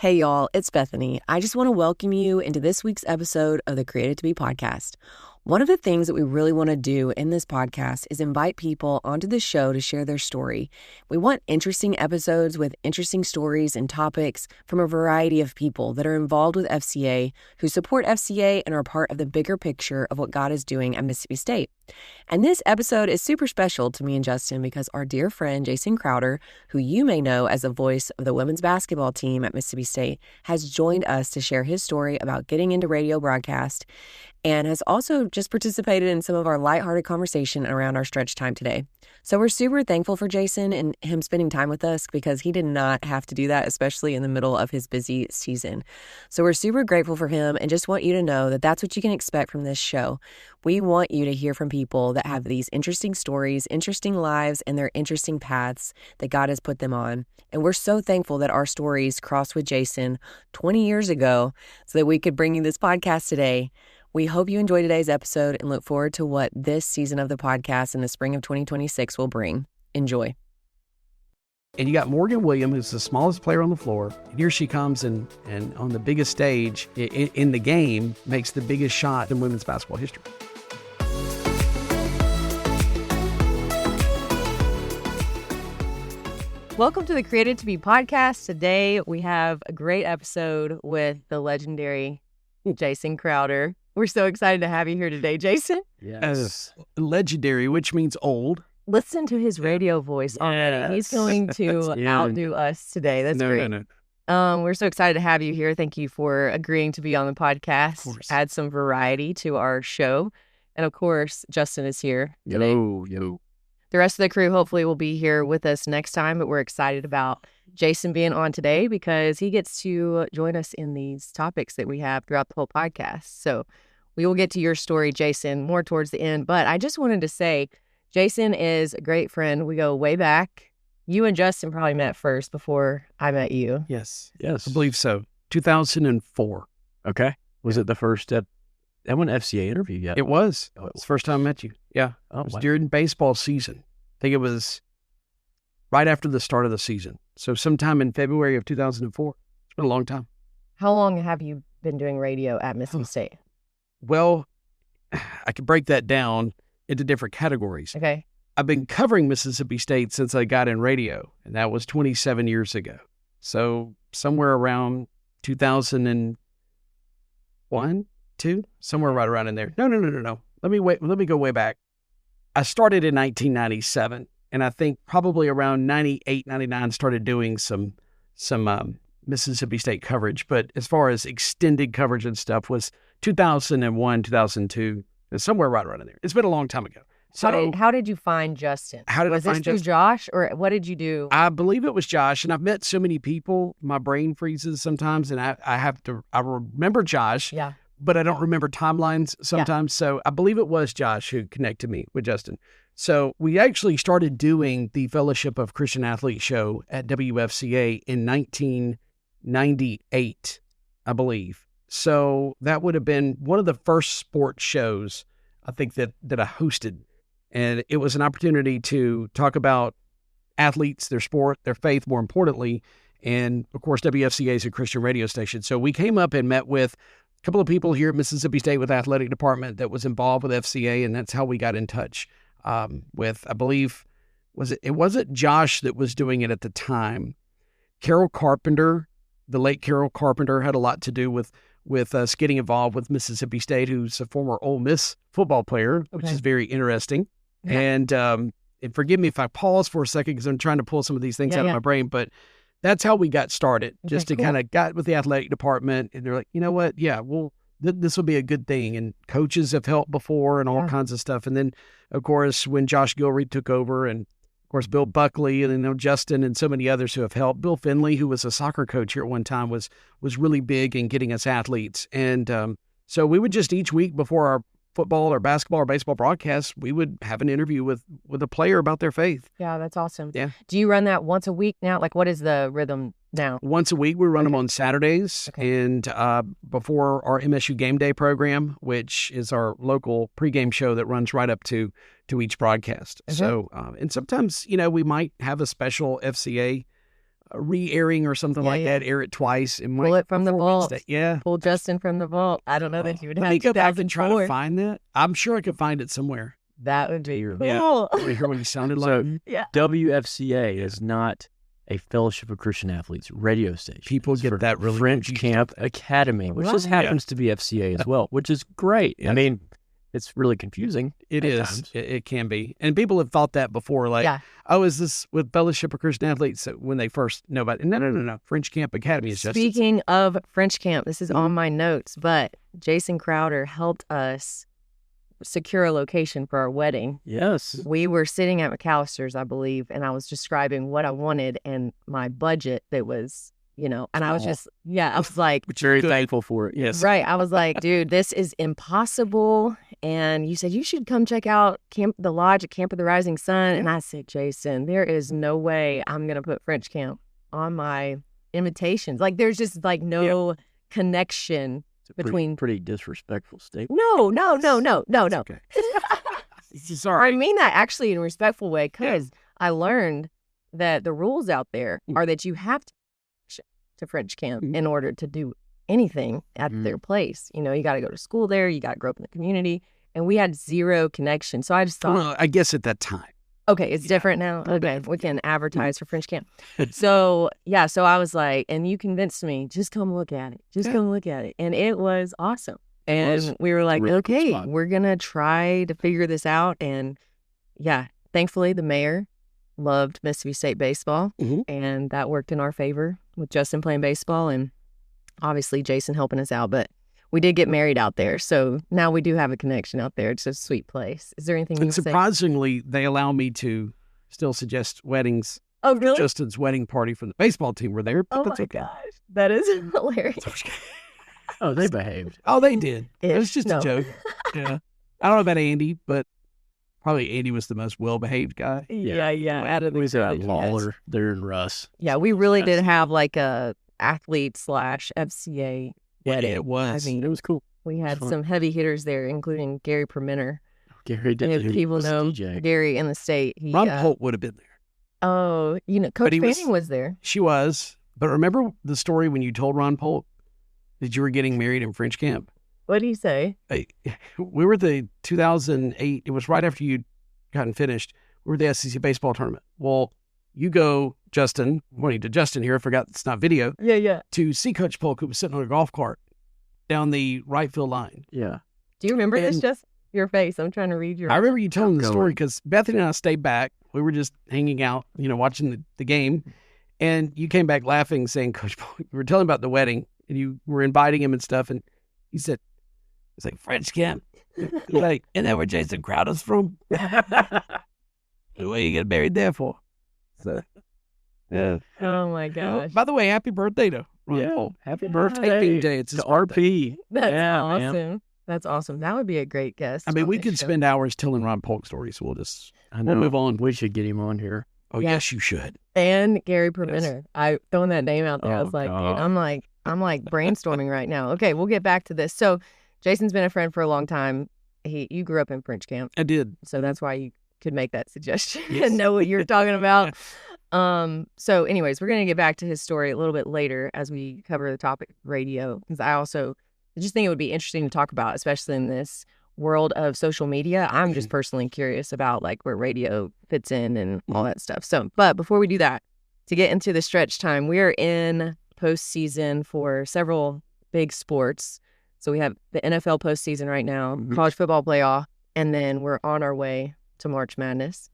Hey y'all, it's Bethany. I just want to welcome you into this week's episode of the Created to Be podcast. One of the things that we really want to do in this podcast is invite people onto the show to share their story. We want interesting episodes with interesting stories and topics from a variety of people that are involved with FCA, who support FCA and are part of the bigger picture of what God is doing at Mississippi State. And this episode is super special to me and Justin because our dear friend Jason Crowder, who you may know as the voice of the women's basketball team at Mississippi State, has joined us to share his story about getting into radio broadcast and has also just participated in some of our lighthearted conversation around our stretch time today. So we're super thankful for Jason and him spending time with us because he did not have to do that, especially in the middle of his busy season. So we're super grateful for him and just want you to know that that's what you can expect from this show. We want you to hear from people that have these interesting stories, interesting lives, and their interesting paths that God has put them on. And we're so thankful that our stories crossed with Jason 20 years ago so that we could bring you this podcast today. We hope you enjoy today's episode and look forward to what this season of the podcast in the spring of 2026 will bring. Enjoy. And you got Morgan Williams, who's the smallest player on the floor. And here she comes and on the biggest stage in the game, makes the biggest shot in women's basketball history. Welcome to the Created to Be podcast. Today we have a great episode with the legendary Jason Crowder. We're so excited to have you here today, Jason. Yes. Legendary, which means old. Listen to his radio voice already. He's going to outdo us today. That's great. No. We're so excited to have you here. Thank you for agreeing to be on the podcast. Add some variety to our show. And of course, Justin is here today. Yo. The rest of the crew hopefully will be here with us next time, but we're excited about Jason being on today because he gets to join us in these topics that we have throughout the whole podcast. So we will get to your story, Jason, more towards the end. But I just wanted to say, Jason is a great friend. We go way back. You and Justin probably met first before I met you. Yes. I believe so. 2004. Okay. Was it the first that one FCA interview yet? It was. It was the first time I met you. Yeah. It was during baseball season. I think it was right after the start of the season. So sometime in February of 2004. It's been a long time. How long have you been doing radio at Mississippi State? Well, I could break that down into different categories. Okay. I've been covering Mississippi State since I got in radio, and that was 27 years ago. So somewhere around 2001, 2, somewhere right around in there. No. Let me go way back. I started in 1997, and I think probably around 98, 99 started doing some Mississippi State coverage. But as far as extended coverage and stuff was 2001, 2002, somewhere right around in there. It's been a long time ago. So how did you find Justin? Was this through Josh, or what did you do? I believe it was Josh, and I've met so many people, my brain freezes sometimes, and I remember Josh. Yeah. But I don't remember timelines sometimes. Yeah. So I believe it was Josh who connected me with Justin. So we actually started doing the Fellowship of Christian Athletes show at WFCA in 1998, I believe. So that would have been one of the first sports shows, I think, that I hosted. And it was an opportunity to talk about athletes, their sport, their faith, more importantly. And, of course, WFCA is a Christian radio station. So we came up and met with a couple of people here at Mississippi State with the athletic department that was involved with FCA, and that's how we got in touch with, I believe, it wasn't Josh that was doing it at the time. Carol Carpenter, the late Carol Carpenter, had a lot to do with us getting involved with Mississippi State, who's a former Ole Miss football player, which is very interesting. Yeah. And forgive me if I pause for a second because I'm trying to pull some of these things out of my brain, but that's how we got started, just to kind of got with the athletic department. And they're like, you know what? Yeah, this will be a good thing. And coaches have helped before and all kinds of stuff. And then, of course, when Josh Gilreath took over, and of course, Bill Buckley and Justin and so many others who have helped. Bill Finley, who was a soccer coach here at one time, was really big in getting us athletes. And so we would just each week before our football or basketball or baseball broadcast, we would have an interview with a player about their faith. Yeah, that's awesome. Yeah. Do you run that once a week now? Like, what is the rhythm now? Once a week. We run them on Saturdays and before our MSU Game Day program, which is our local pregame show that runs right up to each broadcast. So, and sometimes, we might have a special FCA re-airing or something like that. Air it twice. And pull it from the vault. Yeah. Pull Justin from the vault. I don't know that you would Let have me go back and 2004. try to find that. I'm sure I could find it somewhere. That would be cool. Yeah. You hear what he sounded like? So Yeah. WFCA is not a Fellowship of Christian Athletes radio station. People It's get for that really French confused. Camp Academy, which just happens to be FCA as well, which is great. Yeah. I mean, it's really confusing. It at is. times. It can be. And people have thought that before. Like, oh, is this with Fellowship of Christian Athletes when they first know about it? No. French Camp Academy is just. Speaking of French Camp, this is on my notes, but Jason Crowder helped us secure a location for our wedding. Yes. We were sitting at McAllister's, I believe, and I was describing what I wanted and my budget that was, and I was just, I was like. Very thankful for it. Yes. Right. I was like, dude, this is impossible. And you said, you should come check out the lodge at Camp of the Rising Sun. And I said, Jason, there is no way I'm going to put French Camp on my invitations. Like, there's just like no connection between. Pretty disrespectful statement. No. Okay. I mean that actually in a respectful way, because I learned that the rules out there are that you have to French Camp in order to do anything at their place. You got to go to school there. You got to grow up in the community. And we had zero connection. So I just thought. Well, I guess at that time. Okay, it's different now. Okay, we can advertise for French Camp. So I was like, and you convinced me, just come look at it. Come look at it. And it was awesome. And we were like, okay, we're going to try to figure this out. And thankfully the mayor loved Mississippi State baseball. And that worked in our favor with Justin playing baseball and obviously Jason helping us out. But we did get married out there. So now we do have a connection out there. It's a sweet place. Is there anything you would say? Surprisingly, they allow me to still suggest weddings. Oh, really? Justin's wedding party from the baseball team were there. But Oh, that's my okay. gosh. That is hilarious. Oh, they behaved. Oh, they did. It was just No. a joke. Yeah. I don't know about Andy, but probably Andy was the most well-behaved guy. Yeah. Out of the We said group, Lawler, there and Russ. Yeah, we really did have like a athlete / FCA wedding. It was. I mean, It was cool. we had fun. some heavy hitters there, including Gary Permenter. Gary did. And if he people was know DJ. Gary in the state, he, Ron Holt would have been there. oh, Coach he was- Fanning was there. She was. But remember the story when you told Ron Polk that you were getting married in French Camp? What did he say? We were the 2008. It was right after you'd gotten finished. We were the SEC baseball tournament. Well, you go, Justin, pointing to Justin here, I forgot it's not video, Yeah. to see Coach Polk, who was sitting on a golf cart down the right field line. Yeah. Do you remember this, And- Just your face? I'm trying to read your. I remember you telling the Go story on. because Bethany and I stayed back. We were just hanging out, watching the game. And you came back laughing, saying, Coach Polk, we were telling about the wedding, and you were inviting him and stuff. And he said, it's like, French Camp. Like, isn't that where Jason Crowder's from? What you get married there for? So, yeah. Oh my gosh, By the way, happy birthday to Ron Polk. Happy Taping day. It's his to birthday. RP. that's Yeah, awesome. man. That's awesome. That would be a great guest. I mean, on we this could show. spend hours telling Ron Polk stories. So I we'll know. move on. We should get him on here. Oh, Yeah. yes, you should. And Gary Permenter. I throwing that name out there. I Oh, was like, dude, God. I'm like brainstorming right now. Okay, we'll get back to this. So Jason's been a friend for a long time. You grew up in French Camp, I did. so that's why you could make that suggestion Yes. and know what you're talking about. So anyways, we're gonna get back to his story a little bit later as we cover the topic of radio, because I just think it would be interesting to talk about, especially in this world of social media. I'm just personally curious about like where radio fits in and all that stuff. So, but before we do that, to get into the stretch time, we are in postseason for several big sports. So we have the NFL postseason right now, college football playoff, and then we're on our way to March Madness.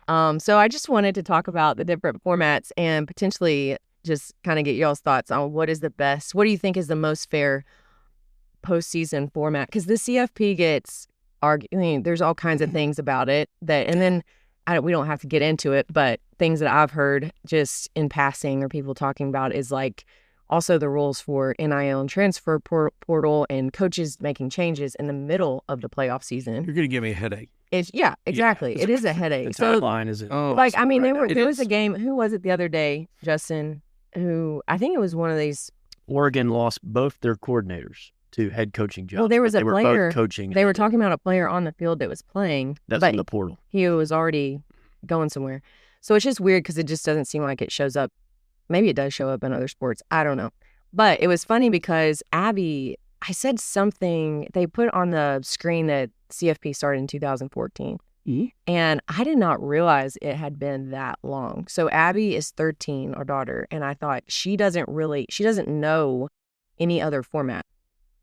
So I just wanted to talk about the different formats and potentially just kind of get y'all's thoughts on what is the best. What do you think is the most fair postseason format? Because the CFP gets argued. There's all kinds of things about it and then we don't have to get into it, but things that I've heard just in passing or people talking about is like also the rules for NIL and transfer portal and coaches making changes in the middle of the playoff season. You're going to give me a headache. Exactly. It is a headache. The So timeline is I mean, right now. there was a game. Who was it the other day, Justin? Who I think it was one of these. Oregon lost both their coordinators to head coaching jobs. Well, there was but a they were player. both coaching. They were talking about a player on the field that was playing, That's but in the portal. he was already going somewhere. So it's just weird because it just doesn't seem like it shows up maybe it does show up in other sports. I don't know. But it was funny because Abby, I said something, they put on the screen that CFP started in 2014. And I did not realize it had been that long. So Abby is 13, our daughter, and I thought she doesn't know any other format.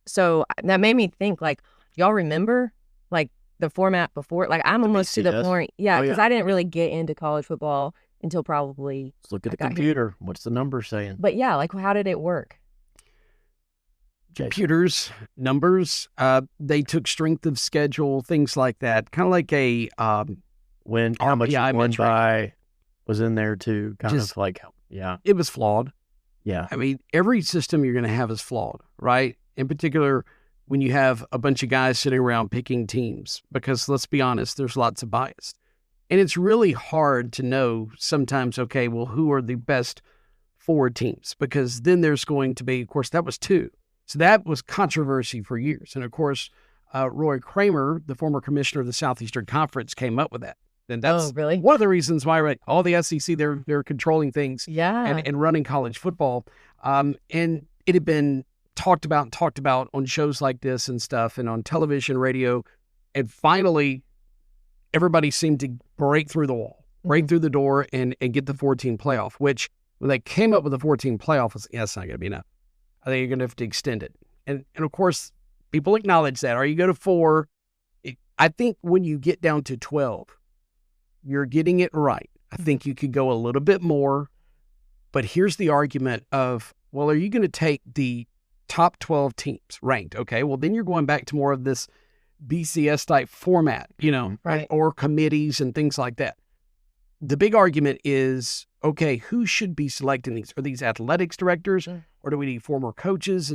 So that made me think, like, y'all remember, like, the format before? Like, I'm almost to the point, because I didn't really get into college football until probably. Let's look at the computer. Here. What's the number saying? But yeah, like, how did it work? Computers, numbers, they took strength of schedule, things like that. Kind of like a when how much one by was in there too. Kind of like, it was flawed. Yeah, I mean, every system you're going to have is flawed, right? In particular, when you have a bunch of guys sitting around picking teams, because let's be honest, there's lots of bias, and it's really hard to know sometimes. Okay, well, who are the best 4 teams? Because then there's going to be, of course, that was 2. So that was controversy for years. And, of course, Roy Kramer, the former commissioner of the Southeastern Conference, came up with that. And that's really? One of the reasons why all the SEC, they're controlling things and running college football. And it had been talked about on shows like this and stuff and on television, radio. And finally, everybody seemed to break through the wall, break through the door and get the 14 playoff, which when they came up with the 14 playoff, was, that's not going to be enough. I think you're going to have to extend it. And of course, people acknowledge that. Or you go to 4. I think when you get down to 12, you're getting it right. I think you could go a little bit more. But here's the argument of, well, are you going to take the top 12 teams ranked? Okay, well, then you're going back to more of this BCS type format, right? Or committees and things like that. The big argument is, okay, who should be selecting these? Are these athletics directors, or do we need former coaches?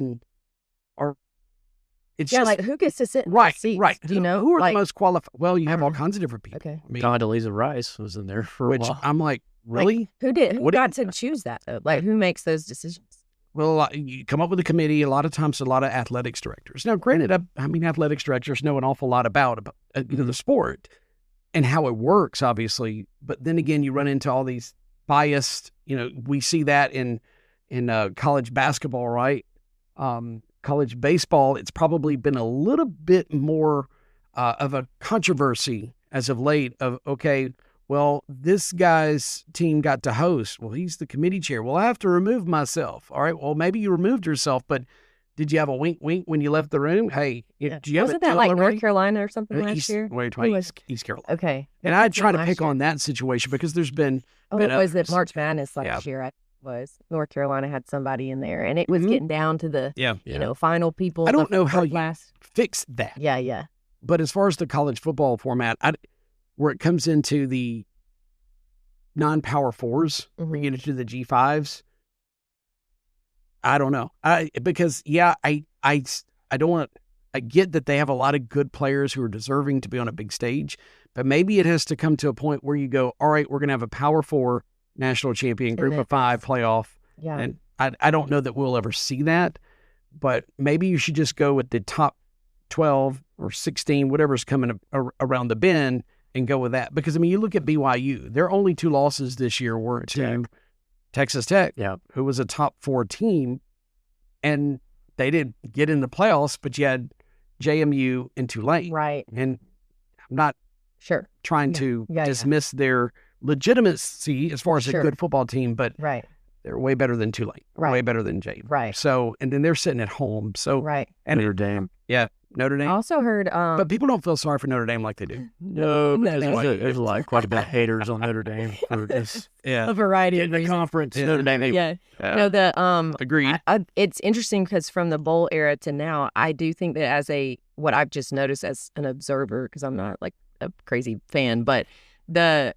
It's just, like, who gets to sit in right? seats? Right. Do you know who are the most qualified? Well, you have all kinds of different people. Okay. I mean, Condoleezza Rice was in there for a while. I'm like, really? Like, who got to choose that though? Like, who makes those decisions? Well, you come up with a committee. A lot of times, a lot of athletics directors. Now, granted, I mean, athletics directors know an awful lot about the sport and how it works, obviously. But then again, you run into all these biased. We see that in college basketball, right? College baseball. It's probably been a little bit more of a controversy as of late. Of okay, well, this guy's team got to host. Well, he's the committee chair. Well, I have to remove myself. All right. Well, maybe you removed yourself, but did you have a wink when you left the room? Hey, do you have wasn't that like North Carolina or something last year? East Carolina. Okay. And I try to pick on that situation because there's been. Was it March Madness last year? North Carolina had somebody in there, and it was getting down to the final people. I don't know how you fix that. Yeah. But as far as the college football format, where it comes into the non-power 4s, where you get into the G5s, I don't know. I don't want to. I get that they have a lot of good players who are deserving to be on a big stage, but maybe it has to come to a point where you go, all right, we're going to have a Power 4 national champion, group of 5 playoff. Yeah. And I don't know that we'll ever see that, but maybe you should just go with the top 12 or 16, whatever's coming around the bend, and go with that. Because, I mean, you look at BYU, their only 2 losses this year were to Texas Tech, who was a top 4 team, and they didn't get in the playoffs, but you had JMU and Tulane. Right. And I'm not trying to dismiss their legitimacy as far as a good football team, but they're way better than Tulane, way better than JMU. Right. So, and then they're sitting at home. So, and Notre Dame. Yeah. Notre Dame. I also heard, but people don't feel sorry for Notre Dame like they do. No, there's quite a bit of haters on Notre Dame. A variety of the conference. Notre Dame. No, agreed. It's interesting because from the bowl era to now, I do think that as what I've just noticed as an observer, because I'm not like a crazy fan, but the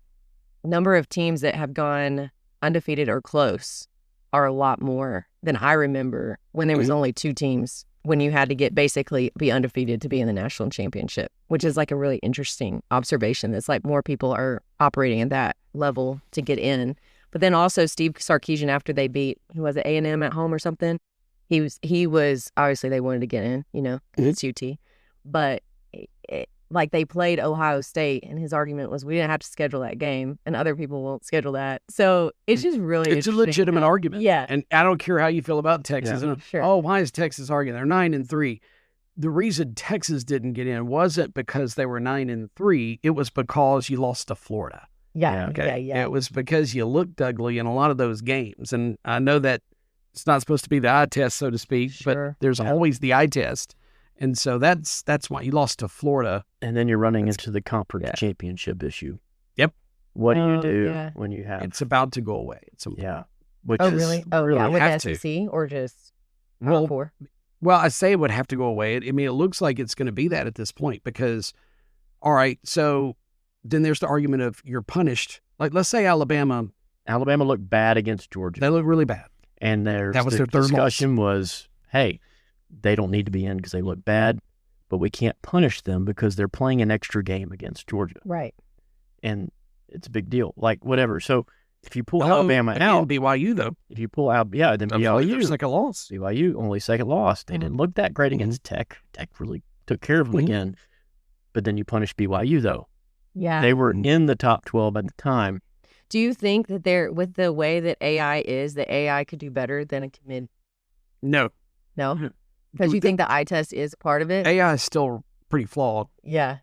number of teams that have gone undefeated or close are a lot more than I remember when there was only 2 teams, when you had to basically be undefeated to be in the national championship, which is like a really interesting observation. It's like more people are operating at that level to get in. But then also Steve Sarkisian, after they beat, who was it, A&M at home or something? He was obviously they wanted to get in, it's UT. But like they played Ohio State, and his argument was we didn't have to schedule that game, and other people won't schedule that. So it's just really it's a legitimate argument. Yeah, and I don't care how you feel about Texas. Yeah, sure. Oh, why is Texas arguing? They're 9-3. The reason Texas didn't get in wasn't because they were 9-3. It was because you lost to Florida. Yeah. It was because you looked ugly in a lot of those games. And I know that it's not supposed to be the eye test, so to speak, but there's always the eye test. And so that's why you lost to Florida. And then you're running into the conference championship issue. Yep. What do you do when you have... It's about to go away. Really? Oh, really yeah, with have SEC or just four? Well, I say it would have to go away. I mean, it looks like it's going to be that at this point because, all right, so then there's the argument of you're punished. Like, let's say Alabama looked bad against Georgia. They look really bad. And that was their third discussion loss. Was, hey, they don't need to be in because they look bad, but we can't punish them because they're playing an extra game against Georgia. Right. And it's a big deal. Like, whatever. So if you pull Alabama out. BYU, though. If you pull out, then BYU. Second loss. BYU, only second loss. They didn't look that great against Tech. Tech really took care of them again. But then you punish BYU, though. Yeah. They were in the top 12 at the time. Do you think that with the way that AI is, that AI could do better than a commit? No. No? Because you think the eye test is part of it? AI is still pretty flawed. Yeah.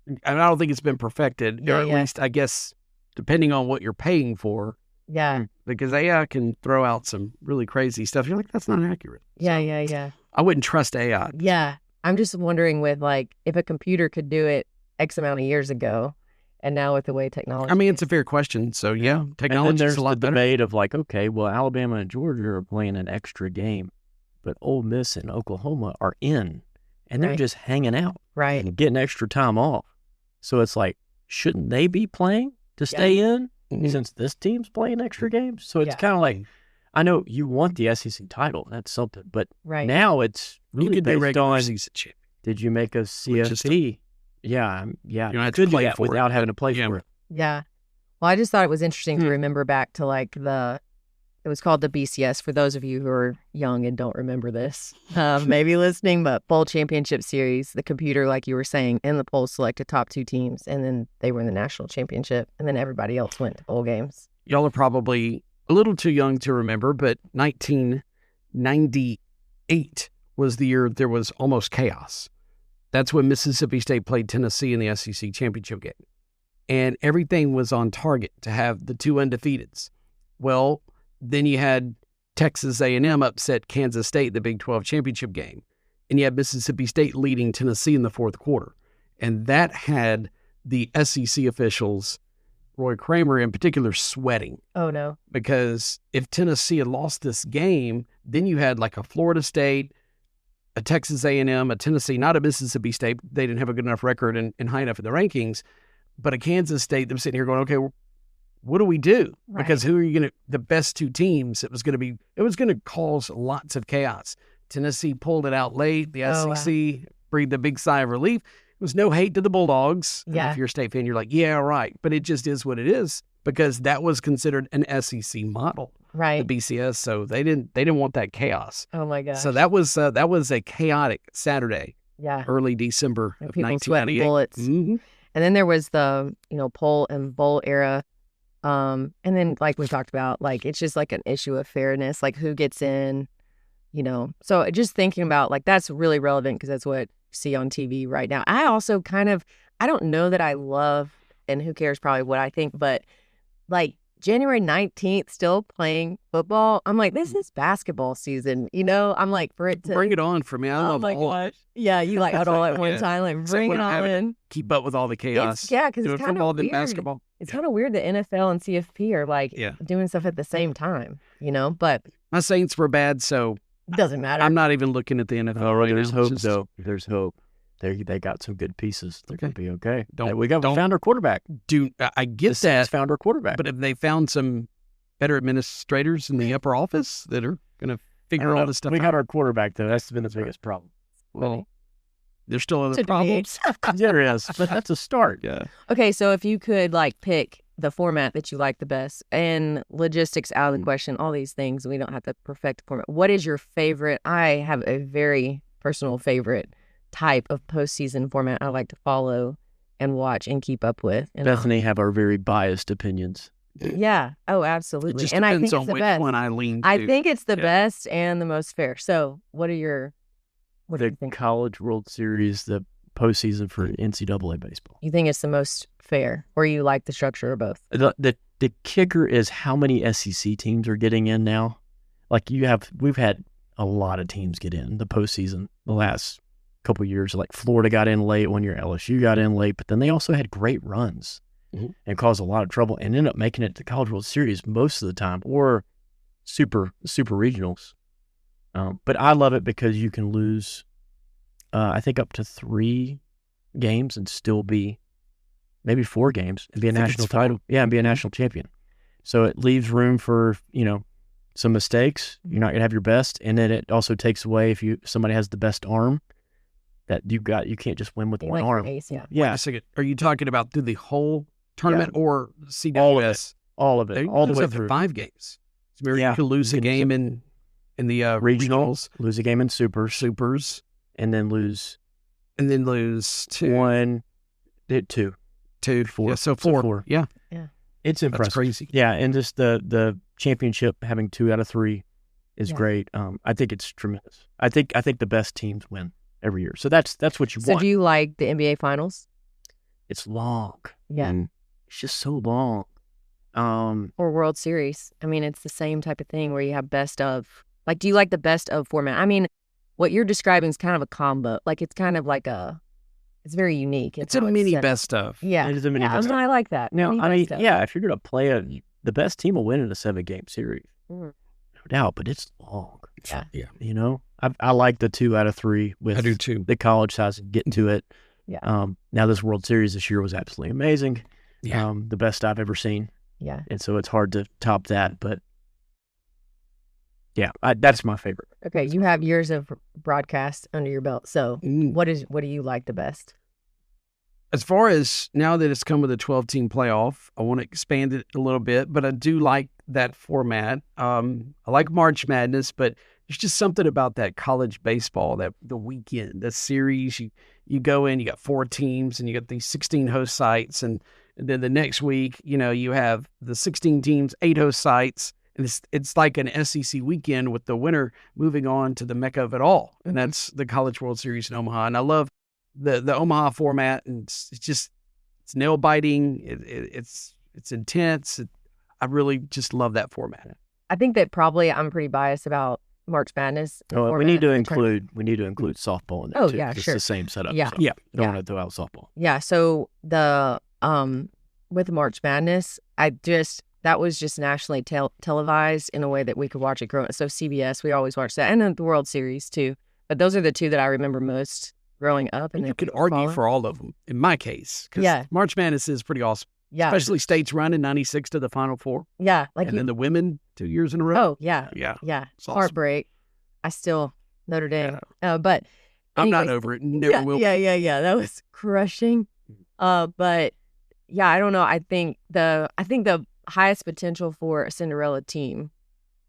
And I don't think it's been perfected, or at least, I guess, depending on what you're paying for. Yeah. Because AI can throw out some really crazy stuff. You're like, that's not accurate. Yeah. I wouldn't trust AI. Yeah. I'm just wondering with, like, if a computer could do it X amount of years ago, and now with the way technology... I mean, it's a fair question. So, yeah, technology is a lot better. There's the debate of, like, okay, well, Alabama and Georgia are playing an extra game, but Ole Miss and Oklahoma are in, and they're just hanging out. Right. And getting extra time off. So it's like, shouldn't they be playing to stay in since this team's playing extra games? So it's kind of like, I know you want the SEC title. That's something. But now it's really based on, did you make a CFP? Yeah. You don't have to play that for it without having to play for it. Yeah. Well, I just thought it was interesting to remember back to like it was called the BCS for those of you who are young and don't remember this, maybe listening, but Bowl Championship Series, the computer, like you were saying, in the poll selected top 2 teams, and then they were in the national championship, and then everybody else went to bowl games. Y'all are probably a little too young to remember, but 1998 was the year there was almost chaos. That's when Mississippi State played Tennessee in the SEC championship game. And everything was on target to have the 2 undefeateds. Well, then you had Texas A&M upset Kansas State in the Big 12 championship game. And you had Mississippi State leading Tennessee in the fourth quarter. And that had the SEC officials, Roy Kramer in particular, sweating. Oh, no. Because if Tennessee had lost this game, then you had like a Florida State, a Texas A&M, a Tennessee, not a Mississippi State. They didn't have a good enough record and high enough in the rankings. But a Kansas State, they're sitting here going, okay, what do we do? Right. Because who are you going to, the best 2 teams, it was going to cause lots of chaos. Tennessee pulled it out late. The SEC breathed a big sigh of relief. There was no hate to the Bulldogs. Yeah. If you're a State fan, you're like, yeah, right. But it just is what it is because that was considered an SEC model. Right. The BCS. So they didn't want that chaos. Oh my gosh. So that was a chaotic Saturday. Yeah. Early December of people 1998. sweating bullets. Mm-hmm. And then there was the, poll and bowl era. And then like we talked about, like, it's just like an issue of fairness, like who gets in, so just thinking about like, that's really relevant because that's what you see on TV right now. I also I don't know that I love, and who cares probably what I think, but like January 19th still playing football. I'm like, this is basketball season, I'm like, for it to bring it on for me. I love all of it. Yeah, you like it all at one time, like bring it all in. Keep up with all the chaos. Because it's kind of weird. Basketball. It's kind of weird that NFL and CFP are like doing stuff at the same time, but my Saints were bad, so it doesn't matter. I'm not even looking at the NFL. Oh, right. There's hope, though. There's hope. They got some good pieces. They're going to be okay. We found our quarterback. I get that. Found our quarterback. But have they found some better administrators in the upper office that are going to figure all this stuff out? We got our quarterback, though. That's been the biggest problem. Well, there's still other problems. There is, but that's a start. Yeah. Okay, so if you could like pick the format that you like the best and logistics out of the question, all these things, we don't have to perfect the format. What is your favorite? I have a very personal favorite type of postseason format I like to follow and watch and keep up with. And Bethany have our very biased opinions. Yeah. Oh, absolutely. It just and I depends think on it's the which best. one I lean to. I think it's the best and the most fair. So what do you think? College World Series, the postseason for NCAA baseball. You think it's the most fair, or you like the structure of both? The kicker is how many SEC teams are getting in now. Like we've had a lot of teams get in the postseason the last couple of years. Like Florida got in late one year, LSU got in late, but then they also had great runs and caused a lot of trouble and ended up making it to the College World Series most of the time, or super regionals. But I love it because you can lose, I think, up to 3 games and still be maybe 4 games and be a national title. Yeah, and be a national champion. So it leaves room for, some mistakes. You're not going to have your best. And then it also takes away if somebody has the best arm that you can't just win with one arm. Ace, yeah. Wait a second. Are you talking about through the whole tournament or CWS? All of it. All the way through 5 games. So you could lose a game in the regionals, lose a game in supers, and then lose 2. 2, 4. Yeah, so 4. Yeah. It's impressive. That's crazy. Yeah, and just the championship having 2 out of 3 is great. I think it's tremendous. I think the best teams win every year. So that's what you want. So do you like the NBA Finals? It's long. Yeah. It's just so long. Or World Series. I mean, it's the same type of thing where you have best of. Like, do you like the best of format? I mean, what you're describing is kind of a combo. Like, it's kind of like it's very unique. It's a mini best of. Yeah. It is a mini best of. I like that. Now, if you're going to play the best team will win in a 7-game series. No doubt, but it's long. Yeah. I like the 2 out of 3 with I do too. The college size and getting to it. Yeah. Now this World Series this year was absolutely amazing. Yeah. The best I've ever seen. Yeah. And so it's hard to top that, but yeah, that's my favorite. Okay, you have years of broadcast under your belt. So what do you like the best? As far as now that it's come with a 12-team playoff, I want to expand it a little bit, but I do like that format. I like March Madness, but there's just something about that college baseball, that the weekend, the series. You go in, you got 4 teams, and you got these 16 host sites, and then the next week, you have the 16 teams, 8 host sites, and it's like an SEC weekend with the winner moving on to the mecca of it all, and that's the College World Series in Omaha. And I love the Omaha format, and it's nail biting. It's intense. I really just love that format. I think that probably I'm pretty biased about March Madness. We need to include softball in there too. Yeah, It's sure. the same setup. Yeah. So Yeah. Don't want to throw out softball. Yeah. So the with March Madness, that was just nationally televised in a way that we could watch it growing. So CBS, we always watch that, and then the World Series too. But those are the 2 that I remember most growing up. And you could argue for all of them in my case, because March Madness is pretty awesome. Yeah, especially states running 96 to the Final Four. Yeah, then the women 2 years in a row. Oh yeah. It's awesome. Heartbreak. I still Notre Dame. But I'm not over it. Never will. Yeah. That was crushing. But yeah, I don't know. I think the highest potential for a Cinderella team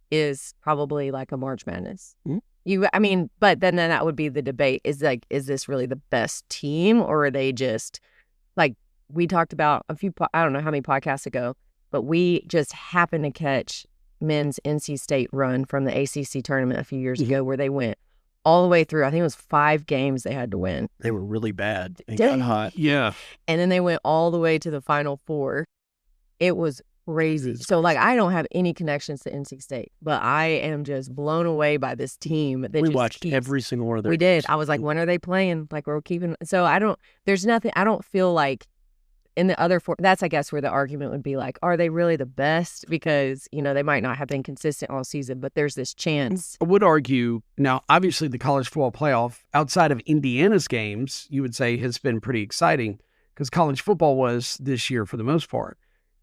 is probably like a March Madness. But then that would be the debate. Is this really the best team, or are they just like we talked about I don't know how many podcasts ago, but we just happened to catch men's NC State run from the ACC tournament a few years ago where they went all the way through. I think it was 5 games they had to win. They were really bad and got hot. Yeah. And then they went all the way to the Final Four. It was crazy. So, I don't have any connections to NC State, but I am just blown away by this team. That we watched every single one of their games. Did. I was like, when are they playing? We're keeping. So, I don't feel like in the other 4, that's, I guess, where the argument would be are they really the best? Because, they might not have been consistent all season, but there's this chance. I would argue, now, obviously, the college football playoff, outside of Indiana's games, you would say has been pretty exciting because college football was this year for the most part.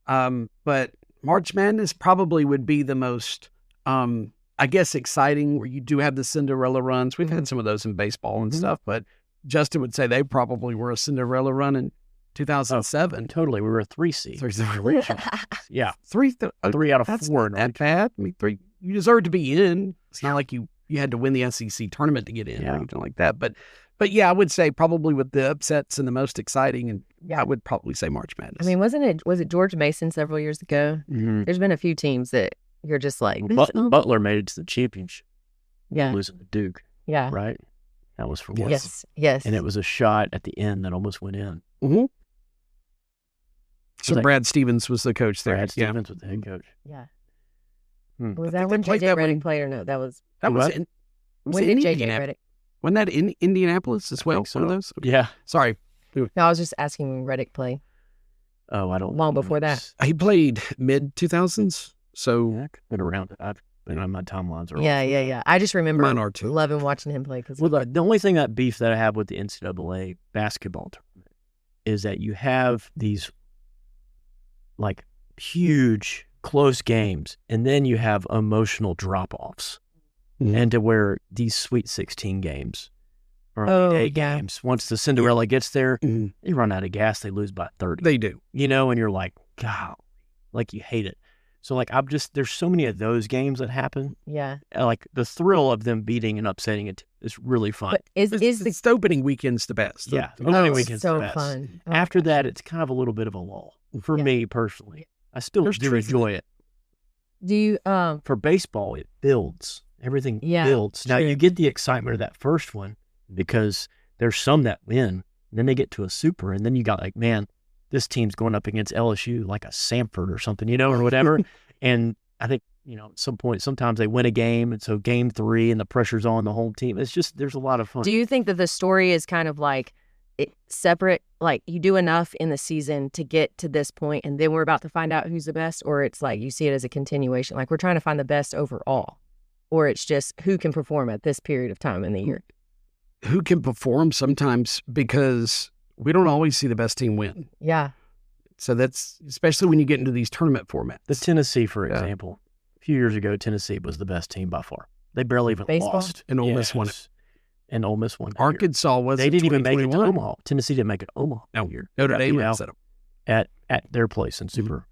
But March Madness probably would be the most, I guess, exciting, where you do have the Cinderella runs. We've had some of those in baseball and stuff, but Justin would say they probably were a Cinderella run in 2007. Oh, totally. We were a 3 seed. 3 seed. Yeah. 3 out of that's 4. Not that bad. 3. You deserve to be in. It's not like you you had to win the SEC tournament to get in or anything like that. But yeah, I would say probably with the upsets and the most exciting, and I would probably say March Madness. I mean, was it George Mason several years ago? Mm-hmm. There's been a few teams that you're just like... Butler made it to the championship. Yeah. Losing to Duke. Yeah. Right? That was for Yes. And it was a shot at the end that almost went in. Mm-hmm. So Brad Stevens was the coach there. Brad Stevens was the head coach. Yeah. Was that when J.J. Redick played or no? When did J.J. Redick? Wasn't that in Indianapolis as well? So. One of those? Okay. Yeah. Sorry. No, I was just asking when Redick played. Oh, I don't know. Long before that. He played mid-2000s, so... Yeah, I've been around it. I've been on my timelines. Yeah. I just remember mine are too. Loving watching him play. Well, the only thing that beef that I have with the NCAA basketball tournament is that you have these like huge close games, and then you have emotional drop-offs, and to where these Sweet 16 games or 8 games, once the Cinderella gets there, they run out of gas, they lose by 30. They do. You know, and you're like, God, like you hate it. So like there's so many of those games that happen. Yeah. Like the thrill of them beating and upsetting it is really fun. But is the opening weekend's the best. Yeah. The opening weekend's so the best. Fun. Oh, After that, it's kind of a little bit of a lull for me personally. I still do enjoy it. Do you for baseball, it builds. Everything builds. Now true. you get the excitement of that first one because there's some that win, and then they get to a super, and then you got like, man, this team's going up against LSU like a Samford or something, you know, or whatever. And I think, you know, at some point, sometimes they win a game, and so game 3 and the pressure's on the home team. It's just, there's a lot of fun. Do you think that the story is kind of like separate, like you do enough in the season to get to this point, and then we're about to find out who's the best, or it's like you see it as a continuation, like we're trying to find the best overall, or it's just who can perform at this period of time in the year? Who can perform sometimes, because we don't always see the best team win. Yeah. So that's, especially when you get into these tournament formats. The Tennessee, for example, a few years ago, Tennessee was the best team by far. They barely even lost. And Ole Miss won it. And Ole Miss won. Arkansas was. They didn't even make it to Omaha. Tennessee didn't make it to Omaha. No, Notre Dame upset them at their place in Super.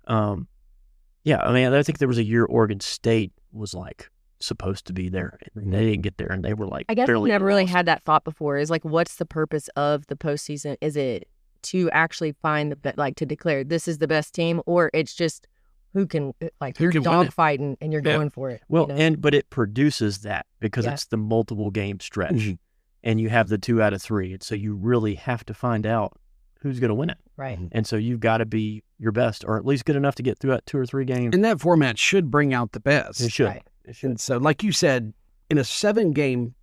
Yeah, I mean, I think there was a year Oregon State was like supposed to be there, and they didn't get there, and they were like, I guess I never really lost. had that thought before. Is like, what's the purpose of the postseason? Is it to actually find to declare this is the best team, or it's just who can, like, you're dogfighting and you're going for it? Well, you know? but it produces that because it's the multiple game stretch, and you have the 2 out of 3, and so you really have to find out who's going to win it. Right. And so you've got to be your best, or at least good enough to get through that 2 or 3 games. And that format should bring out the best. It should. Right. It should. And so, like you said, in a 7-game,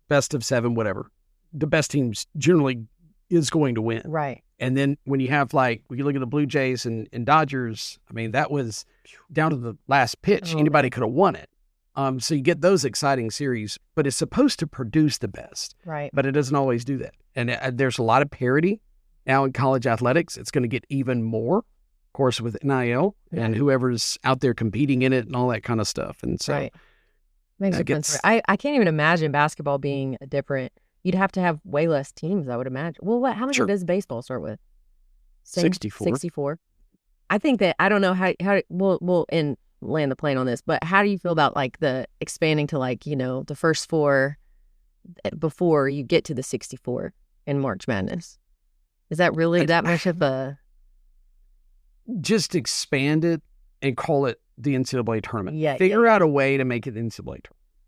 best of 7, whatever, the best teams generally is going to win. Right. And then when you have, like, when you look at the Blue Jays and Dodgers, I mean, that was down to the last pitch. Anybody could have won it. So you get those exciting series, but it's supposed to produce the best. Right. But it doesn't always do that. And there's a lot of parity now in college athletics. It's going to get even more, of course, with NIL and whoever's out there competing in it and all that kind of stuff. And so makes sense. I can't even imagine basketball being a different. You'd have to have way less teams, I would imagine. Well, how many does baseball start with? 64. 64. I think that, I don't know how we'll land the plane on this, but how do you feel about like the expanding to, like, you know, the first 4 before you get to the 64 in March Madness? Is that really that much of a... Just expand it and call it the NCAA tournament. Yeah. Figure out a way to make it the NCAA tournament.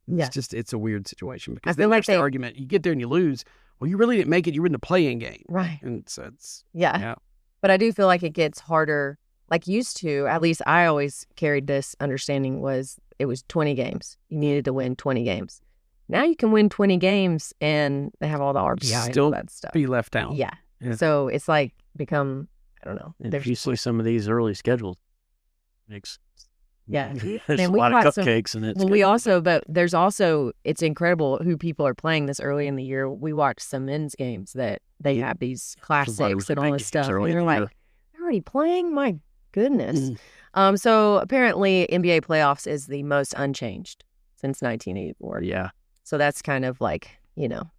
Yeah. It's just, it's a weird situation because I feel like the argument, you get there and you lose. Well, you really didn't make it. You were in the play-in game. Right. And so it's... Yeah. But I do feel like it gets harder, like used to. At least I always carried this understanding was it was 20 games. You needed to win 20 games. Now you can win 20 games and they have all the RPI and all that stuff. Be left out. Yeah. So it's like become, I don't know. And if you see some of these early schedules, there's Man, a lot of cupcakes and it's but there's also, it's incredible who people are playing this early in the year. We watch some men's games that they have these classics and all this stuff. And they're like, they're already playing? My goodness. So apparently NBA playoffs is the most unchanged since 1984. Yeah. So that's kind of like, you know,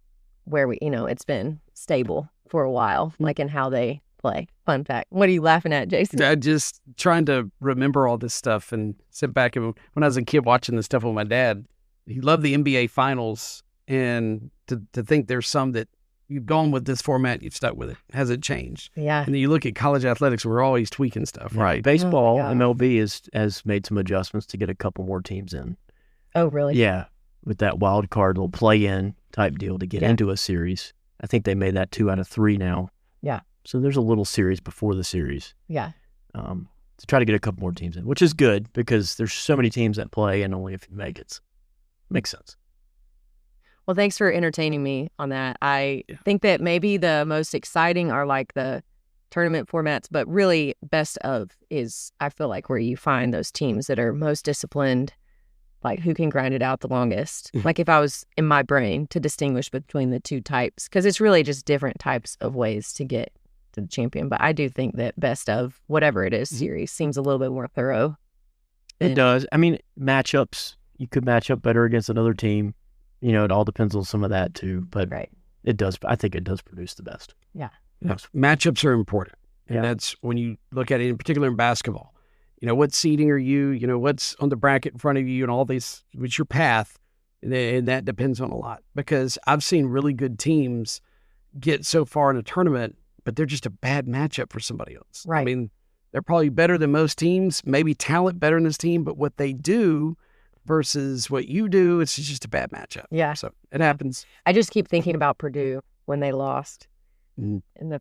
where we, you know, it's been stable for a while, like in how they play. Fun fact. What are you laughing at, Jason? I'm just trying to remember all this stuff and sit back. And when I was a kid watching this stuff with my dad, you love the NBA finals, and to think there's some that you've gone with this format, you've stuck with it. Hasn't changed. Yeah. And then you look at college athletics, we're always tweaking stuff, right? Baseball, MLB has made some adjustments to get a couple more teams in. Oh, really? Yeah. With that wild card little play-in type deal to get into a series. I think they made that 2 out of 3 now. Yeah. So there's a little series before the series. Yeah. To try to get a couple more teams in, which is good because there's so many teams that play and only a few make it. Makes sense. Well, thanks for entertaining me on that. I think that maybe the most exciting are like the tournament formats, but really best of is, I feel like, where you find those teams that are most disciplined, like who can grind it out the longest. Like if I was in my brain to distinguish between the two types, because it's really just different types of ways to get to the champion. But I do think that best of whatever it is series seems a little bit more thorough. It does. I mean, matchups, you could match up better against another team. It all depends on some of that too. But it does. I think it does produce the best. Yeah. Yes. Matchups are important. And that's when you look at it, in particular in basketball. What seeding are you? What's on the bracket in front of you and all these, what's your path? And that depends on a lot. Because I've seen really good teams get so far in a tournament, but they're just a bad matchup for somebody else. Right. I mean, they're probably better than most teams, maybe talent better than this team, but what they do versus what you do, it's just a bad matchup. Yeah. So it happens. I just keep thinking about Purdue when they lost. Mm-hmm.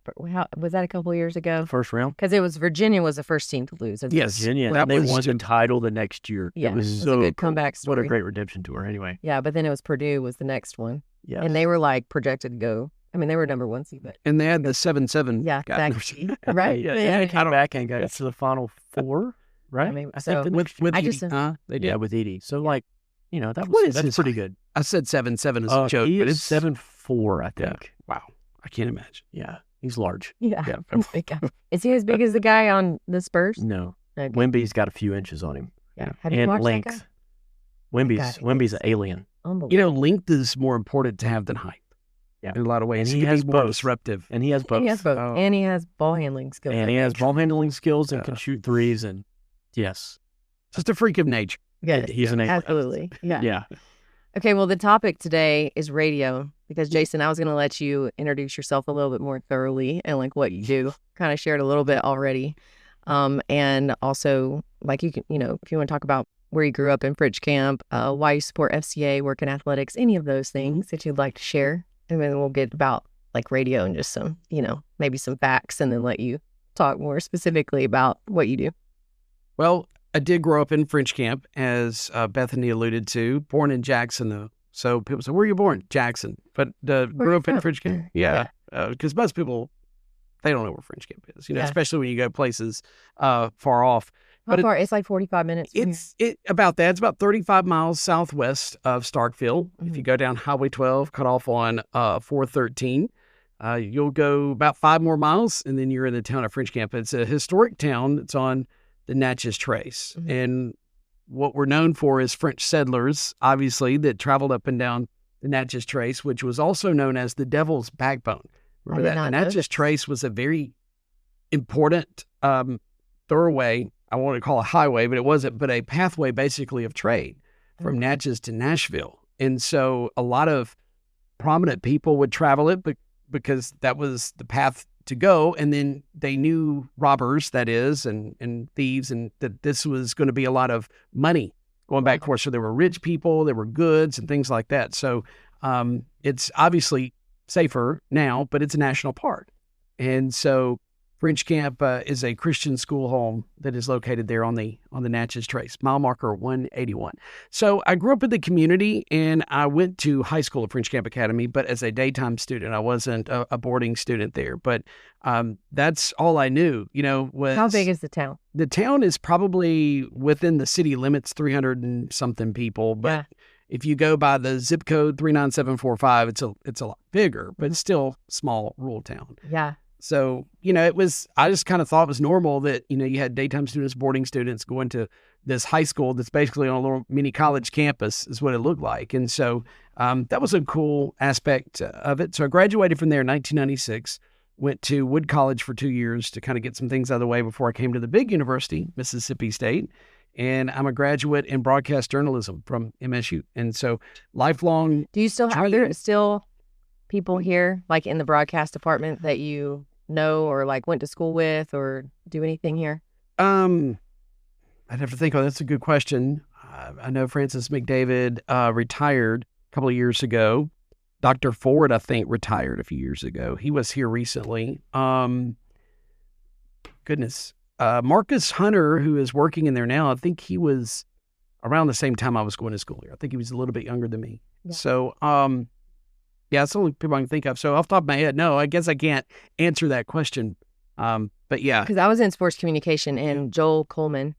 Was that a couple of years ago? First round? Because it was Virginia was the first team to lose. Yes. Virginia. And they won the title the next year. Yeah. It was a good comeback story. What a great redemption tour anyway. Yeah, but then it was Purdue was the next one. Yeah. And they were like projected to go. I mean, they were number 1 seed, but and they had the 7-7. Yeah, exactly. Right. Yeah, they came back and got to the Final Four, right? I mean, I think with Edie, they did. Yeah, with Edie. So that's pretty good. I said 7-7 as a joke, he but is it's 7'4", I think. Yeah. Wow, I can't imagine. Yeah, he's large. Yeah. Is he as big as the guy on the Spurs? No, Okay. Wemby's got a few inches on him. Yeah, have you watched length. that guy? Wemby's an alien. Unbelievable. Length is more important to have than height. Yeah, in a lot of ways, and he has more both. disruptive. And he has both. Oh. And he has ball handling skills. And he has ball handling skills and can shoot threes. And yes, just a freak of nature. Yeah, he's an alien. Absolutely. Yeah. Yeah. Okay, well, the topic today is radio because, Jason, I was going to let you introduce yourself a little bit more thoroughly and, like, what you do. Kind of shared a little bit already. And also, like, you can, if you want to talk about where you grew up in Fridge Camp, why you support FCA, work in athletics, any of those things that you'd like to share. And then we'll get about, like, radio and just some, maybe some facts and then let you talk more specifically about what you do. Well, I did grow up in French Camp, as Bethany alluded to, born in Jackson, though. So people say, where are you born? Jackson. But grew up in French Camp. Yeah. Because most people, they don't know where French Camp is, especially when you go places far off. How far? It's like 45 minutes. It's about that. It's about 35 miles southwest of Starkville. Mm-hmm. If you go down Highway 12, cut off on 413, you'll go about 5 more miles, and then you're in the town of French Camp. It's a historic town that's on the Natchez Trace. Mm-hmm. And what we're known for is French settlers, obviously, that traveled up and down the Natchez Trace, which was also known as the Devil's Backbone. Remember that? The Natchez Trace was a very important thoroughway. I want to call it a highway, but it wasn't, but a pathway basically of trade from Natchez to Nashville. And so a lot of prominent people would travel it because that was the path to go. And then they knew robbers, that is, and thieves, and that this was going to be a lot of money going back and forth. So there were rich people, there were goods and things like that. So it's obviously safer now, but it's a national park. And so French Camp is a Christian school home that is located there on the Natchez Trace, mile marker 181. So I grew up in the community, and I went to high school at French Camp Academy, but as a daytime student. I wasn't a boarding student there, but that's all I knew. Was how big is the town? The town is probably within the city limits, 300 and something people, but if you go by the zip code 39745, it's a lot bigger, but still small rural town. Yeah. So, I just kind of thought it was normal that, you had daytime students, boarding students going to this high school that's basically on a little mini college campus is what it looked like. And so that was a cool aspect of it. So I graduated from there in 1996, went to Wood College for 2 years to kind of get some things out of the way before I came to the big university, Mississippi State. and I'm a graduate in broadcast journalism from MSU. And so lifelong. Do you still are there still people here like in the broadcast department that you know or like went to school with or do anything here? I'd have to think. Oh, that's a good question. I know Francis McDavid retired a couple of years ago. Dr. Ford, I think, retired a few years ago. He was here recently. Goodness. Marcus Hunter, who is working in there now, I think he was around the same time I was going to school here. I think he was a little bit younger than me. Yeah. So, that's the only people I can think of. So off the top of my head, no, I guess I can't answer that question. But yeah. Because I was in sports communication and Joel Coleman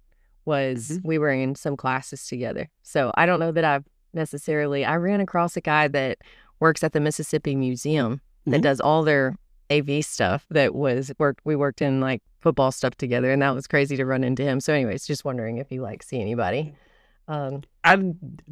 was, we were in some classes together. So I don't know that I ran across a guy that works at the Mississippi Museum that does all their AV stuff we worked in like football stuff together, and that was crazy to run into him. So anyways, just wondering if you like see anybody. The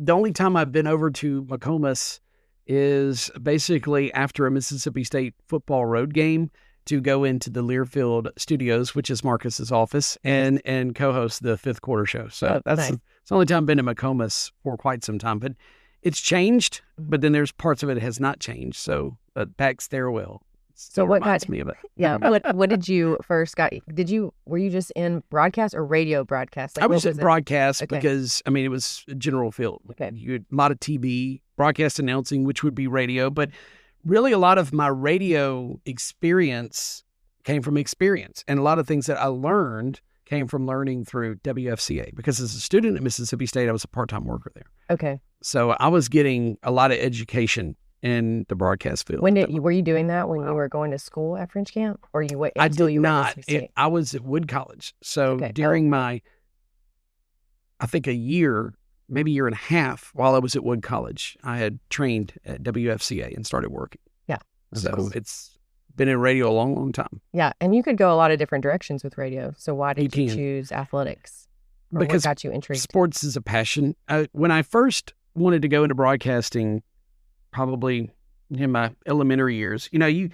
only time I've been over to McComas is basically after a Mississippi State football road game to go into the Learfield Studios, which is Marcus's office, and co-host the fifth quarter show. So that's nice. It's the only time I've been to McComas for quite some time, but it's changed, but then there's parts of it that has not changed. So back stairwell. So what got me of it? Yeah. What did you first got? Were you just in broadcast or radio broadcast? Like, I was at broadcast because, it was a general field. Okay. You had a lot of TV, broadcast announcing, which would be radio. But really a lot of my radio experience came from experience. And a lot of things that I learned came from learning through WFCA. Because as a student at Mississippi State, I was a part-time worker there. Okay. So I was getting a lot of education in the broadcast field. Were you doing that when you were going to school at French Camp, or you wait until you not? I was at Wood College. So during my, I think a year, maybe year and a half, while I was at Wood College, I had trained at WFCA and started working. Yeah, so cool. It's been in radio a long, long time. Yeah, and you could go a lot of different directions with radio. So why did you choose athletics? Or because what got you intrigued? Sports is a passion. When I first wanted to go into broadcasting, probably in my elementary years, you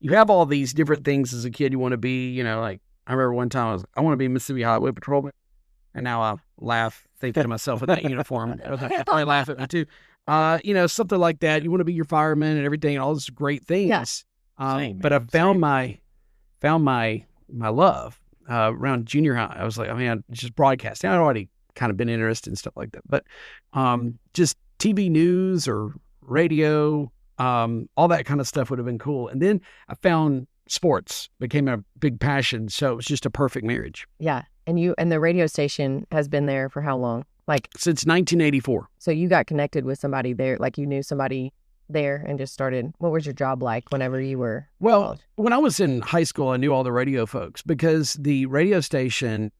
have all these different things as a kid you want to be, like I remember one time I want to be a Mississippi Highway Patrolman, and now I laugh thinking to myself in that uniform. I probably laugh at me too. Something like that. You want to be your fireman and everything, and all those great things. Yeah. But I found my love around junior high. I was like, just broadcasting. I'd already kind of been interested in stuff like that, but just TV news or radio, all that kind of stuff would have been cool. And then I found sports became a big passion. So it was just a perfect marriage. Yeah. And the radio station has been there for how long? Like since 1984. So you got connected with somebody there, like you knew somebody there and just started. What was your job like whenever you were? Well, when I was in high school, I knew all the radio folks because the radio station,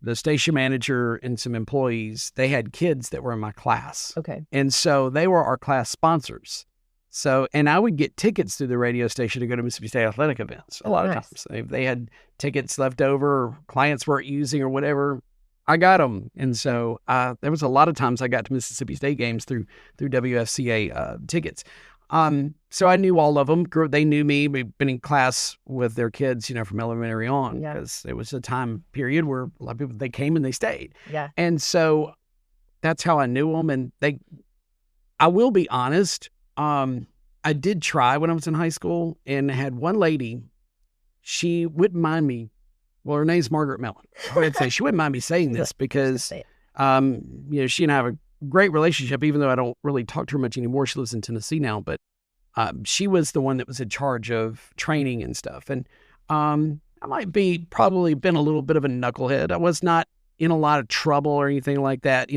the station manager and some employees, they had kids that were in my class. Okay. And so they were our class sponsors. So, and I would get tickets through the radio station to go to Mississippi State athletic events a lot of times. If they had tickets left over or clients weren't using or whatever, I got them. And so there was a lot of times I got to Mississippi State games through WFCA tickets. So I knew all of them. They knew me. We've been in class with their kids, from elementary on, because it was a time period where a lot of people, they came and they stayed. Yeah. And so that's how I knew them. And I will be honest. I did try when I was in high school and had one lady, she wouldn't mind me. Well, her name's Margaret Mellon. I'd say she wouldn't mind me saying this because, she and I have a great relationship, even though I don't really talk to her much anymore. She lives in Tennessee now, but she was the one that was in charge of training and stuff. And I might probably been a little bit of a knucklehead. I was not in a lot of trouble or anything like that,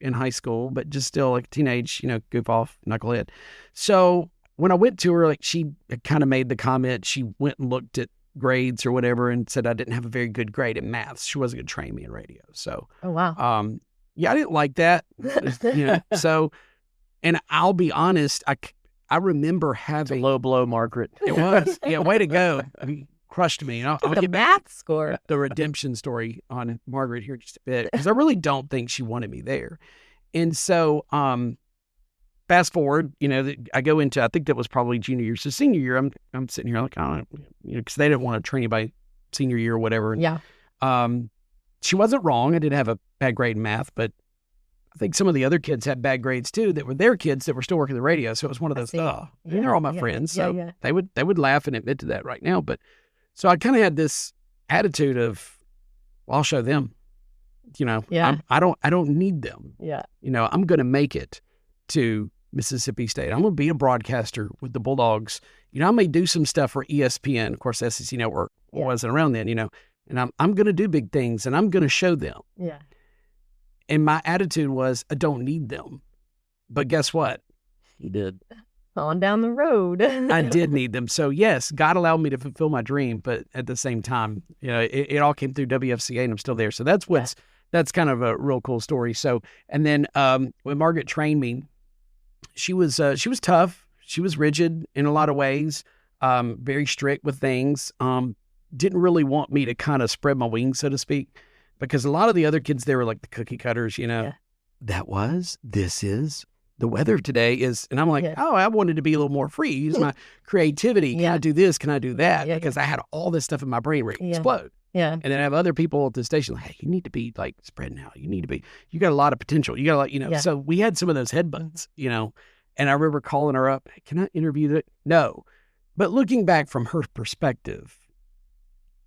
in high school, but just still like teenage, goof off, knucklehead. So when I went to her, she kind of made the comment, she went and looked at grades or whatever and said I didn't have a very good grade in math. She wasn't going to train me in radio. So, oh, wow. I didn't like that. So, and I'll be honest, I remember having a low blow, Margaret. It was. Yeah. Way to go. He crushed me. I'll the math score. The redemption story on Margaret here just a bit, because I really don't think she wanted me there. And so, fast forward, I go into, I think that was probably junior year. So senior year, I'm sitting here like, because they didn't want to train you by senior year or whatever. Yeah. she wasn't wrong. I did have a bad grade in math, but I think some of the other kids had bad grades too that were their kids that were still working the radio. So it was one of those, they're all my friends. So they would laugh and admit to that right now. But so I kind of had this attitude of, well, I'll show them, I don't need them. Yeah. I'm going to make it to Mississippi State. I'm going to be a broadcaster with the Bulldogs. I may do some stuff for ESPN. Of course, the SEC Network wasn't around then, and I'm going to do big things and I'm going to show them. Yeah. And my attitude was, I don't need them. But guess what? You did. On down the road. I did need them. So yes, God allowed me to fulfill my dream. But at the same time, it all came through WFCA and I'm still there. So that's kind of a real cool story. So, and then when Margaret trained me, she was tough. She was rigid in a lot of ways, very strict with things. Didn't really want me to kind of spread my wings, so to speak. Because a lot of the other kids, they were like the cookie cutters, this is, the weather today is, and I'm like, I wanted to be a little more free, use my creativity. Can I do this? Can I do that? Because I had all this stuff in my brain ready to explode. Yeah. And then I have other people at the station like, hey, you need to be like spreading out. You got a lot of potential. You got a lot, so we had some of those headbutts, and I remember calling her up, hey, can I interview that? No. But looking back from her perspective,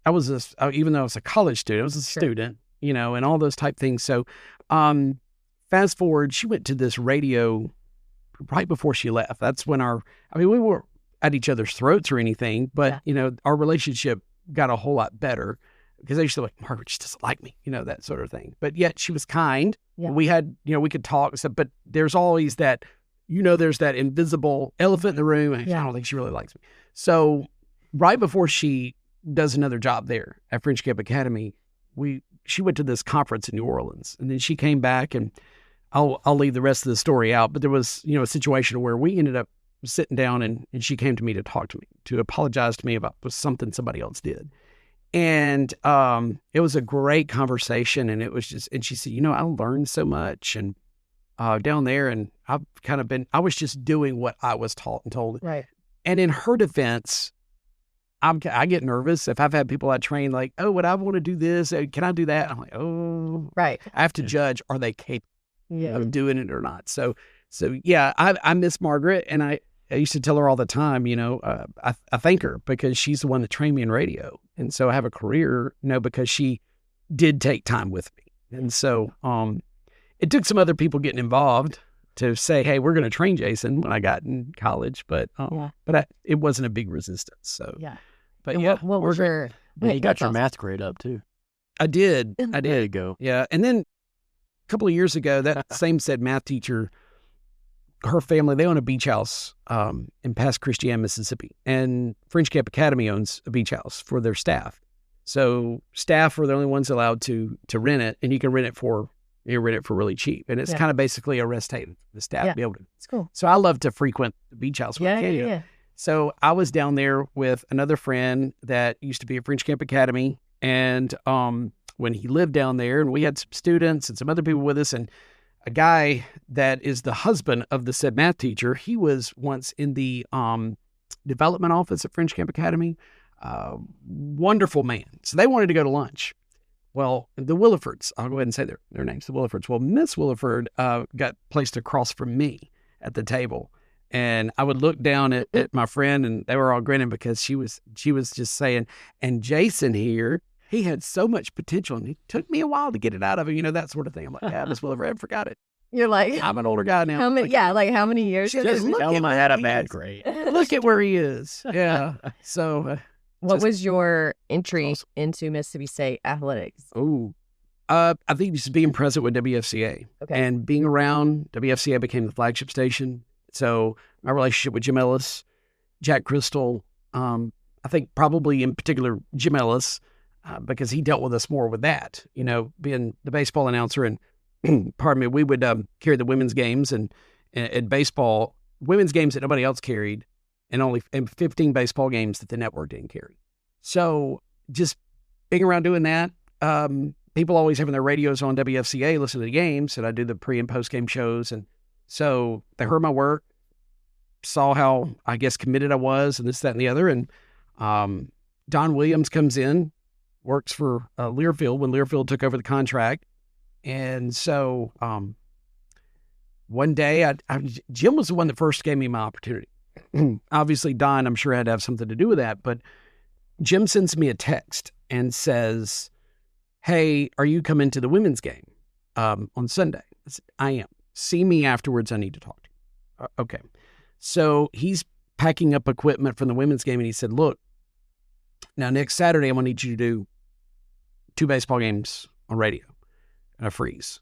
even though I was a college student, I was a student, and all those type things. So fast forward, she went to this radio right before she left. That's when we weren't at each other's throats or anything, but, our relationship got a whole lot better because I used to like, Margaret just doesn't like me, that sort of thing. But yet she was kind. Yeah. We had, we could talk, but there's always that, there's that invisible elephant in the room. And I don't think she really likes me. So right before she does another job there at French Camp Academy, she went to this conference in New Orleans, and then she came back, and I'll leave the rest of the story out. But there was, a situation where we ended up sitting down, and she came to me to talk to me, to apologize to me about something somebody else did. And it was a great conversation, and it was just, and she said, I learned so much, and down there, and I was just doing what I was taught and told. Right. And in her defense, I get nervous if I've had people I train like, oh, would I want to do this? Can I do that? I'm like, oh, right. I have to judge, are they capable of doing it or not? So yeah, I miss Margaret, and I used to tell her all the time, I thank her because she's the one that trained me in radio. And so I have a career, because she did take time with me. And so it took some other people getting involved to say, hey, we're going to train Jason when I got in college, but it wasn't a big resistance. So but what was your? You got your math grade up too. I did. There you go. Yeah, and then a couple of years ago, that same said math teacher, her family, they own a beach house in Pass Christian, Mississippi, and French Camp Academy owns a beach house for their staff. So staff are the only ones allowed to rent it, and you can rent it for really cheap. And it's kind of basically a rest haven for the staff to be able to. It's cool. So I love to frequent the beach house when I can. Yeah. So I was down there with another friend that used to be at French Camp Academy. And when he lived down there, and we had some students and some other people with us, and a guy that is the husband of the said math teacher, he was once in the development office at French Camp Academy. Wonderful man. So they wanted to go to lunch. Well, the Willifords, I'll go ahead and say their names, the Willifords. Well, Miss Williford got placed across from me at the table. And I would look down at my friend, and they were all grinning because she was just saying, and Jason here, he had so much potential, and it took me a while to get it out of him, that sort of thing. I'm like, yeah, Miss Williford, I forgot it. You're like, I'm an older guy now. How many years? Just tell him I had a bad grade. Look at where he is. Yeah. So... What was your entry into Mississippi State athletics? Oh, I think just being present with WFCA and being around WFCA became the flagship station. So my relationship with Jim Ellis, Jack Crystal, I think probably in particular Jim Ellis, because he dealt with us more with that, being the baseball announcer. And pardon me, we would carry the women's games and baseball, women's games that nobody else carried. And 15 baseball games that the network didn't carry. So just being around doing that, people always having their radios on WFCA, listening to the games, and I do the pre and post game shows. And so they heard my work, saw how, I guess, committed I was, and this, that, and the other. And Don Williams comes in works for Learfield when Learfield took over the contract. And so one day, Jim was the one that first gave me my opportunity. Obviously, Don, I'm sure, had to have something to do with that. But Jim sends me a text and says, hey, are you coming to the women's game on Sunday? I said, I am. See me afterwards. I need to talk to you. Okay. So he's packing up equipment from the women's game, and he said, look, now next Saturday, I'm going to need you to do 2 baseball games on radio. And I freeze.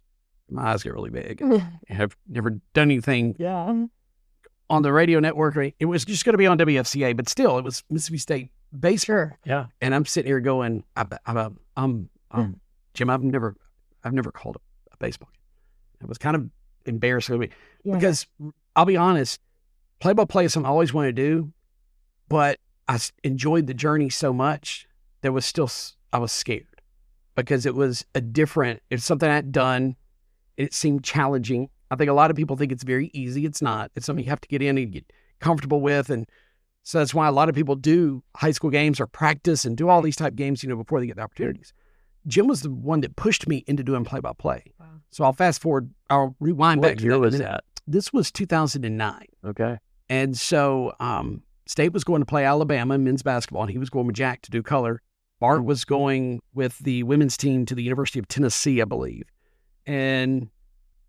My eyes get really big. I have never done anything on the radio network. It was just going to be on WFCA, but still, it was Mississippi State baseball. Sure. Yeah. And I'm sitting here going, Jim, I've never called a baseball game. It was kind of embarrassing because I'll be honest, play-by-play is something I always wanted to do, but I enjoyed the journey so much that I was scared because it was it's something I had done. It seemed challenging. I think a lot of people think it's very easy. It's not. It's something you have to get in and get comfortable with. And so that's why a lot of people do high school games or practice and do all these type games, before they get the opportunities. Jim was the one that pushed me into doing play-by-play. Wow. So I'll rewind back. What year was that? This was 2009. Okay. And so State was going to play Alabama in men's basketball, and he was going with Jack to do color. Bart was going with the women's team to the University of Tennessee, I believe. And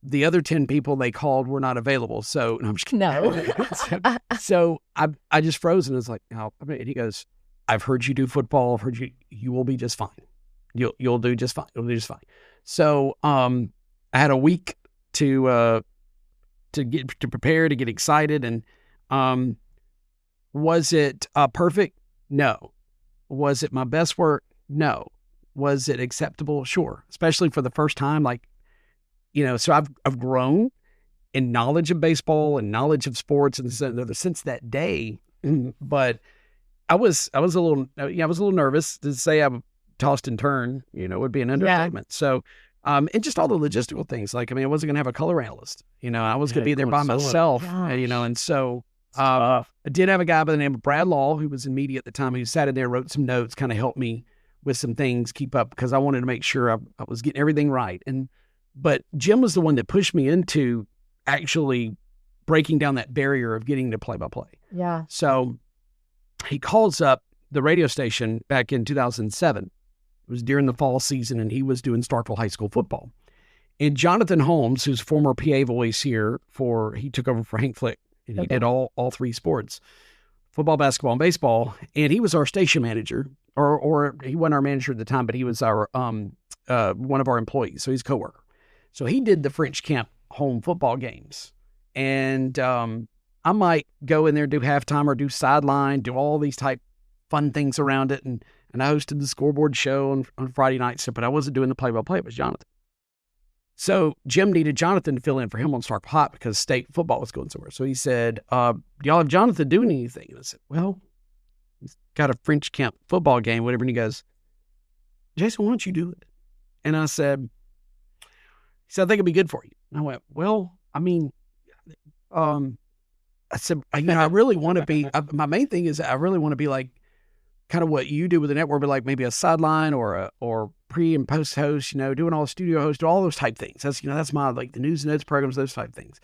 the other 10 people they called were not available. So, no, I'm just kidding. No. So I just froze and was like, no. And he goes, I've heard you do football. I've heard you will be just fine. You'll do just fine. You'll do just fine. So I had a week to prepare, to get excited. And was it perfect? No. Was it my best work? No. Was it acceptable? Sure. Especially for the first time, so I've grown in knowledge of baseball and knowledge of sports and since that day. But I was a little nervous to say I tossed and turned, would be an understatement. Yeah. So, and just all the logistical things. I wasn't going to have a color analyst. I was going to be there by myself. And so I did have a guy by the name of Brad Law, who was in media at the time, who sat in there, wrote some notes, kind of helped me with some things, keep up, because I wanted to make sure I was getting everything right. But Jim was the one that pushed me into actually breaking down that barrier of getting to play-by-play. Yeah. So he calls up the radio station back in 2007. It was during the fall season, and he was doing Starkville High School football. And Jonathan Holmes, who's former PA voice here he took over for Hank Flick, and he did all 3 sports, football, basketball, and baseball. And he was our station manager, or he wasn't our manager at the time, but he was our one of our employees, so he's a coworker. So he did the French Camp home football games. And I might go in there, do halftime or do sideline, do all these type fun things around it. And I hosted the scoreboard show on Friday nights, but I wasn't doing the play-by-play. It was Jonathan. So Jim needed Jonathan to fill in for him on Starkville Hot because state football was going somewhere. So he said, do y'all have Jonathan doing anything? And I said, well, he's got a French Camp football game, whatever. And he goes, Jason, why don't you do it? And I said, I think it'd be good for you. And I went, well, I said, I really want to be, my main thing is I really want to be like kind of what you do with the network, but like maybe a sideline or pre and post host, doing all the studio host, all those type things. That's my, the news and notes programs, those type things.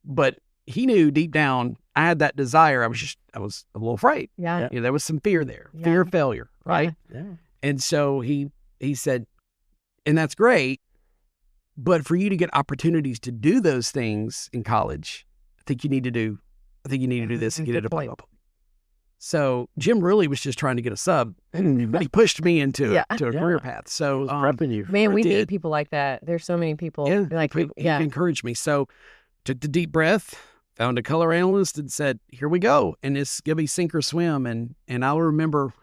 But he knew deep down I had that desire. I was a little afraid. Yeah. There was some fear there, fear of failure. Right. Yeah. And so he said, and that's great. But for you to get opportunities to do those things in college, I think you need to do this and get it a play-by-play. So Jim really was just trying to get a sub, but he pushed me into a career path. So prepping you. Man, we need people like that. There's so many people he encouraged me. So took the deep breath, found a color analyst and said, here we go. And it's going to be sink or swim. And I'll remember,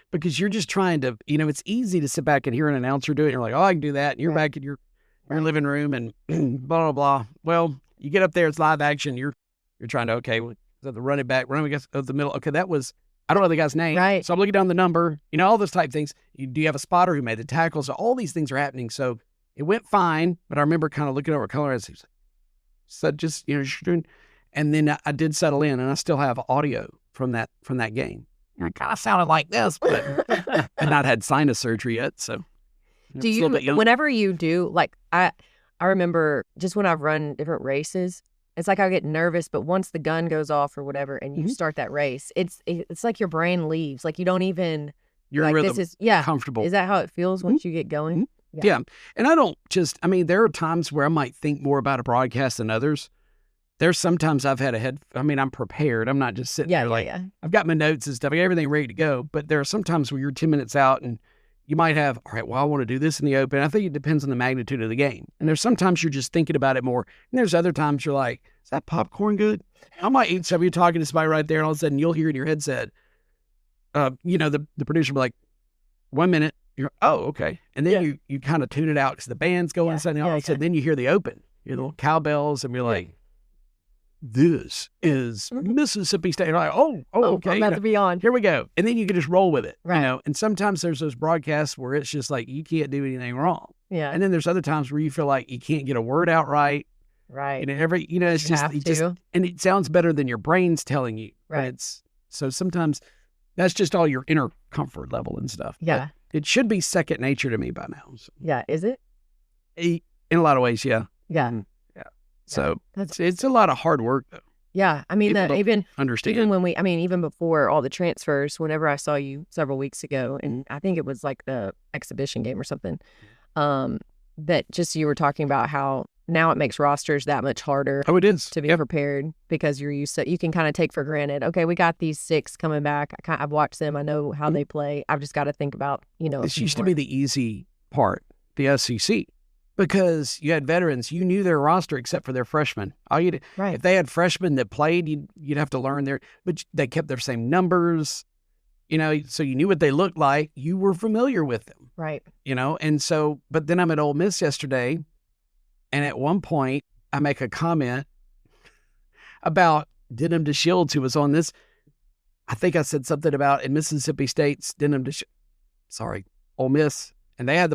because you're just trying to, it's easy to sit back and hear an announcer do it. And you're like, oh, I can do that. And you're back in your living room and blah, blah, blah. Well, you get up there, it's live action. You're trying to, okay, is that the running back of the middle? Okay, that was, I don't know the guy's name. Right. So I'm looking down the number, all those type things. Do you have a spotter who made the tackles? So all these things are happening. So it went fine, but I remember kind of looking over color as he said, just, doing, and then I did settle in and I still have audio from that game. I kind of sounded like this, but I've not had sinus surgery yet. So do you, whenever you do, like I remember just when I've run different races, it's like I get nervous, but once the gun goes off or whatever, and you start that race, it's like your brain leaves. Like you don't even, you're like, rhythm, this is, comfortable. Is that how it feels once you get going? Yeah. And I don't just, I mean, there are times where I might think more about a broadcast than others. There's sometimes I've had I'm prepared. I'm not just sitting there I've got my notes and stuff, I got everything ready to go. But there are some times where you're 10 minutes out and you might have, all right, well, I want to do this in the open. I think it depends on the magnitude of the game. And there's sometimes you're just thinking about it more. And there's other times you're like, is that popcorn good? I might eat some. You're talking to somebody right there, and all of a sudden you'll hear in your headset, the producer will be like, 1 minute. You're, oh, okay. And then you kind of tune it out because the band's going and something else. And then you hear the open, you hear the little cowbells, and you're like, this is Mississippi State. And I'm like, oh, okay. I'm about to be on. Here we go. And then you can just roll with it. Right. And sometimes there's those broadcasts where it's just like, you can't do anything wrong. Yeah. And then there's other times where you feel like you can't get a word out right. Right. And it's and it sounds better than your brain's telling you. Right. So sometimes that's just all your inner comfort level and stuff. Yeah. But it should be second nature to me by now. So. Yeah. Is it? In a lot of ways, yeah. Yeah. Yeah. So it's a lot of hard work, though. Yeah. I mean, even when even before all the transfers, whenever I saw you several weeks ago, and I think it was like the exhibition game or something, that just you were talking about how now it makes rosters that much harder. Oh, it is. To be prepared because you're used to, you can kind of take for granted, okay, we got these 6 coming back. I've watched them. I know how they play. I've just got to think about, This used to be the easy part, the SEC, because you had veterans. You knew their roster except for their freshmen. If they had freshmen that played, you'd have to learn but they kept their same numbers, so you knew what they looked like. You were familiar with them. Right. And so, but then I'm at Ole Miss yesterday, and at one point, I make a comment about Denham DeShields, who was on this. I think I said something about in Mississippi State's Ole Miss. And they had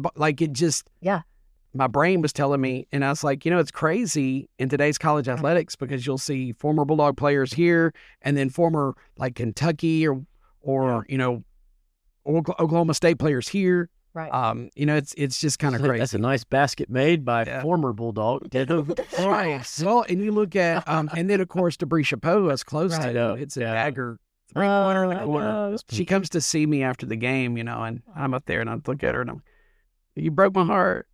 my brain was telling me, and I was like, it's crazy in today's college athletics because you'll see former Bulldog players here and then former like Kentucky or Oklahoma State players here. Right. It's just kind of crazy. That's a nice basket made by former Bulldog. Right. Well, and you look at, and then of course, Debris Chapeau is close to it's a dagger 3-pointer in the corner. She comes to see me after the game, and I'm up there and I look at her and I'm, you broke my heart.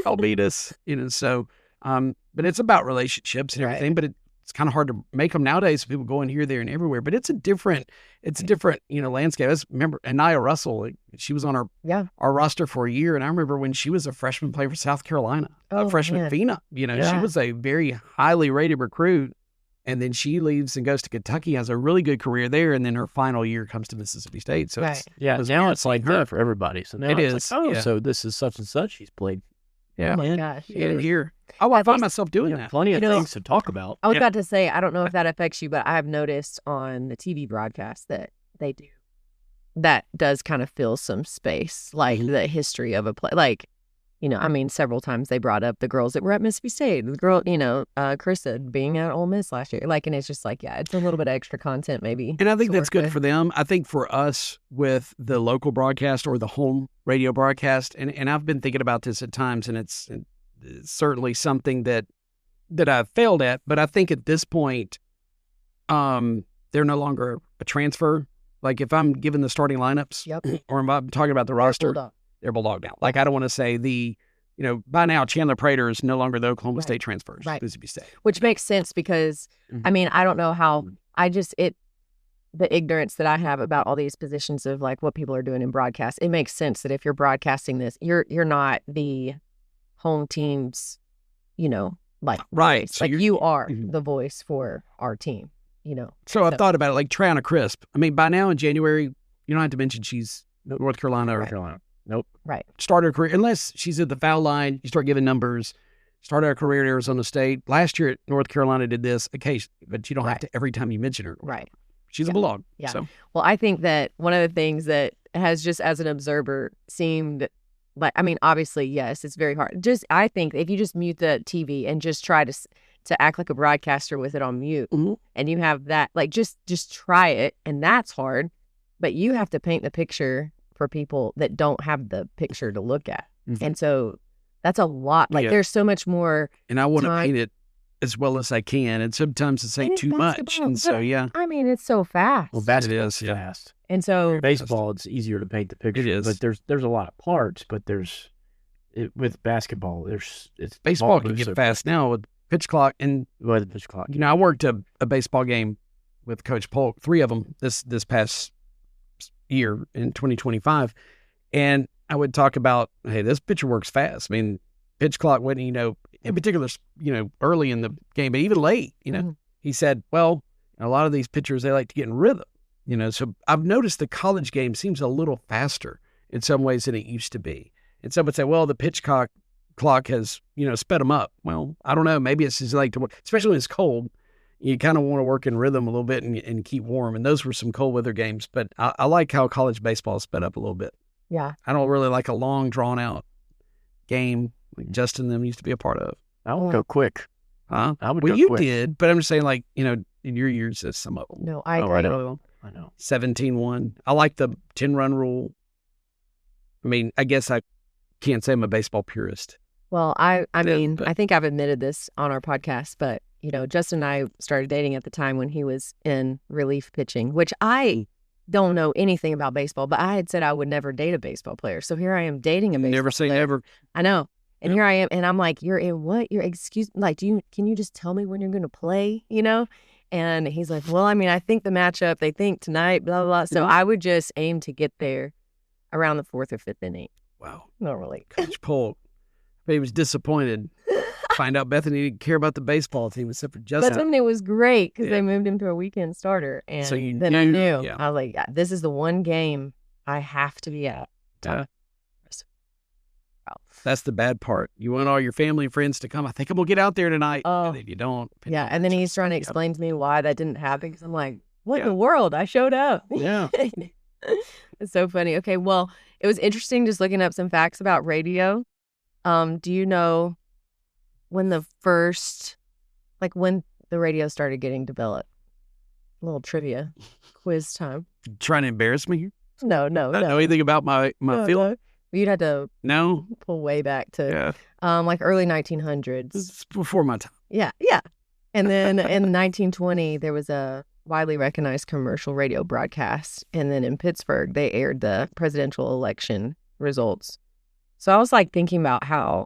I'll beat us, so, but it's about relationships and everything, but it's kind of hard to make them nowadays. People going here, there, and everywhere. But it's a different, landscape. I remember Anaya Russell. She was on our roster for a year, and I remember when she was a freshman player for South Carolina, a freshman phenom. She was a very highly rated recruit, and then she leaves and goes to Kentucky, has a really good career there, and then her final year comes to Mississippi State. So now it's like that for everybody. So now it is. Like, so this is such and such. He's played. Yeah. Oh my gosh. Here. I find myself doing that. Plenty of things to talk about. I was about to say, I don't know if that affects you, but I have noticed on the TV broadcast that they do. That does kind of fill some space, like the history of a play. Like, several times they brought up the girls that were at Mississippi State. The girl, Krista being at Ole Miss last year. Like, and it's just like, it's a little bit of extra content maybe. And I think that's good for them. I think for us with the local broadcast or the home radio broadcast, and I've been thinking about this at times, and it's certainly something that I've failed at, but I think at this point, they're no longer a transfer. Like if I'm given the starting lineups or if I'm talking about the roster, they're Bulldog now. Like I don't want to say by now Chandler Prater is no longer the Oklahoma State transfers. Right. Mississippi State. Which makes sense because, I don't know how, the ignorance that I have about all these positions of like what people are doing in broadcast, it makes sense that if you're broadcasting this, you're not the home team's, right. So you are the voice for our team, So I've thought about it, like Triana Crisp. I mean, by now in January, you don't have to mention she's North Carolina. North Carolina. Nope. Right. Start her career, unless she's at the foul line, you start giving numbers. Started her career at Arizona State. Last year at North Carolina did this occasionally, but you don't have to every time you mention her. Right. She's a Bulldog. Yeah. So. Well, I think that one of the things that has just as an observer seemed like, obviously, yes, it's very hard. I think if you just mute the TV and just try to act like a broadcaster with it on mute and you have that, like just try it. And that's hard. but you have to paint the picture for people that don't have the picture to look at. Mm-hmm. And so that's a lot. Like there's so much more. And I want to paint it as well as I can. And sometimes it's like too much. And so, I mean, it's so fast. Well, basketball is fast. And so baseball, it's easier to paint the picture. It is. But there's a lot of parts, but with basketball, baseball can get fast now with pitch clock. And the pitch clock. I worked a baseball game with Coach Polk, 3 of them this past year in 2025. And I would talk about, hey, this pitcher works fast. I mean, pitch clock wasn't, in particular, early in the game, but even late, Mm-hmm. He said, well, a lot of these pitchers, they like to get in rhythm, So I've noticed the college game seems a little faster in some ways than it used to be. And some would say, well, the pitch clock has, sped them up. Well, I don't know. Maybe it's just like to work, especially when it's cold. You kind of want to work in rhythm a little bit and keep warm. And those were some cold weather games. But I like how college baseball is sped up a little bit. Yeah. I don't really like a long, drawn-out game like Justin and them used to be a part of. I would go quick. Huh? I would well, go you quick. did, but I'm just saying, like, in your years, there's some of them. No, I agree. I know. 17-1. I like the 10-run rule. I mean, I guess I can't say I'm a baseball purist. Well, I think I've admitted this on our podcast, but, Justin and I started dating at the time when he was in relief pitching, which I don't know anything about baseball, but I had said I would never date a baseball player. So here I am dating a baseball player. Never say never. I know. And here I am, and I'm like, you're in what? Can you just tell me when you're going to play, And he's like, well, I mean, I think the matchup, they think tonight, blah, blah, blah. So I would just aim to get there around the 4th or 5th inning. Wow. Normally. Coach Polk, but he was disappointed. Find out Bethany didn't care about the baseball team except for Justin. But then it was great because they moved him to a weekend starter. And so I knew. Yeah. I was like, this is the one game I have to be at. That's the bad part. You want all your family and friends to come. I think I'm going to get out there tonight. And then you don't. Yeah. And then he's trying to explain to me why that didn't happen because I'm like, what in the world? I showed up. Yeah. It's so funny. Okay. Well, it was interesting just looking up some facts about radio. Do you know when the radio started getting developed? A little trivia quiz time. Trying to embarrass me here? No. Not know anything about my field? No. You'd have to pull way back to like early 1900s. It's before my time. Yeah. And then in 1920, there was a widely recognized commercial radio broadcast. And then in Pittsburgh, they aired the presidential election results. So I was like thinking about how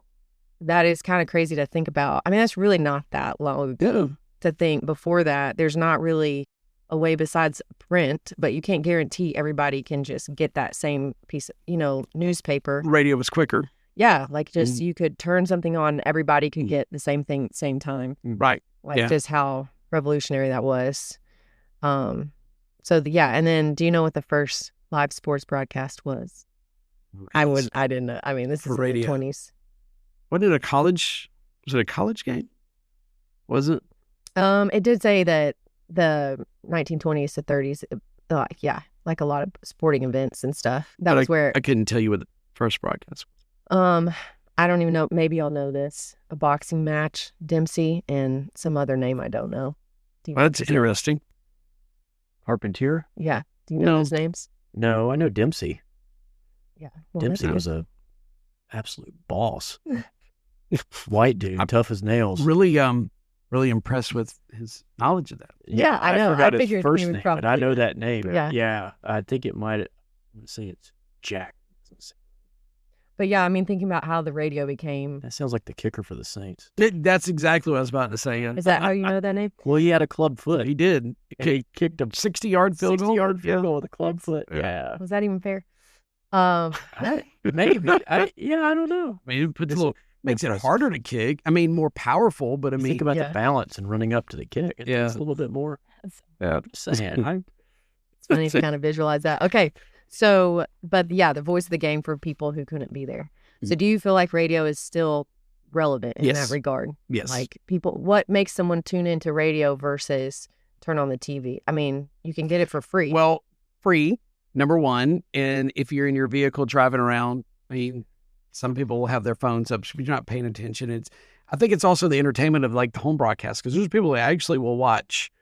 that is kind of crazy to think about. I mean, that's really not that long ago to think. Before that, there's not really a way besides print, but you can't guarantee everybody can just get that same piece of, newspaper. Radio was quicker. Yeah, like just you could turn something on, everybody could get the same thing at the same time. Right. Like just how revolutionary that was. And then do you know what the first live sports broadcast was? I didn't know. I mean, this is in the 20s. Wasn't it a college game? Was it? It did say that the 1920s to 30s, like a lot of sporting events and stuff. That was where I couldn't tell you what the first broadcast was. I don't even know. Maybe I'll know this. A boxing match, Dempsey, and some other name I don't know. That's interesting. Carpentier? Yeah. Do you know those names? No, I know Dempsey. Yeah. Well, Dempsey was a absolute boss. White dude, tough as nails. Really impressed with his knowledge of that. Yeah, I know. I figured his first name, but I know that name. Yeah. I think it might. Let's see, it's Jack. But yeah, I mean, thinking about how the radio became. That sounds like the kicker for the Saints. That's exactly what I was about to say. Is that how you know that name? Well, he had a club foot. He did. He kicked a 60-yard field goal. 60-yard field goal with a club foot. Yeah. Was that even fair? Maybe. I don't know. I mean, it makes it harder to kick. I mean, more powerful, but I mean, think about the balance and running up to the kick. It's a little bit more. Yeah. Just saying. It's funny to kind of visualize that. Okay. So, but yeah, the voice of the game for people who couldn't be there. So do you feel like radio is still relevant in that regard? Yes. Like what makes someone tune into radio versus turn on the TV? I mean, you can get it for free. Well, free, number one. And if you're in your vehicle driving around, I mean, some people will have their phones up, so you're not paying attention. I think it's also the entertainment of like the home broadcast, because there's people that actually will watch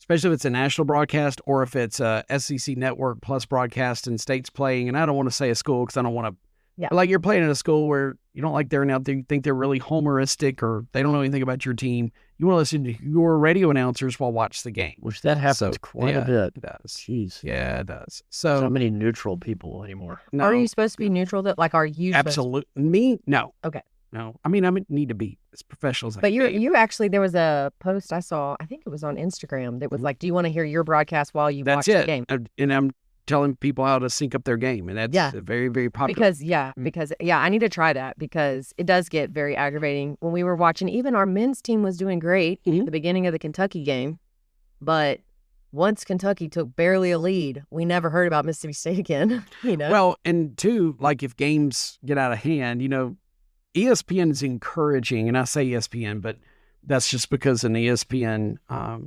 especially if it's a national broadcast or if it's a SEC network plus broadcast and states playing. And I don't want to say a school because I don't want to. Yeah. But like you're playing in a school where you don't like they're out there, you think they're really homeristic or they don't know anything about your team. You want to listen to your radio announcers while watch the game. Which that happens quite a bit. It does. Jeez. Yeah, it does. So not many neutral people anymore. No, Are you supposed to be neutral? Are you absolutely me? No. Okay. No. I mean, I need to be as professional as I But can. you actually, there was a post I saw, I think it was on Instagram, that was like, do you want to hear your broadcast while you watch the game? And I'm telling people how to sync up their game, and that's very, very popular. Because I need to try that because it does get very aggravating. When we were watching, even our men's team was doing great at the beginning of the Kentucky game, but once Kentucky took barely a lead, we never heard about Mississippi State again. Well, and two, like if games get out of hand, ESPN is encouraging, and I say ESPN, but that's just because an ESPN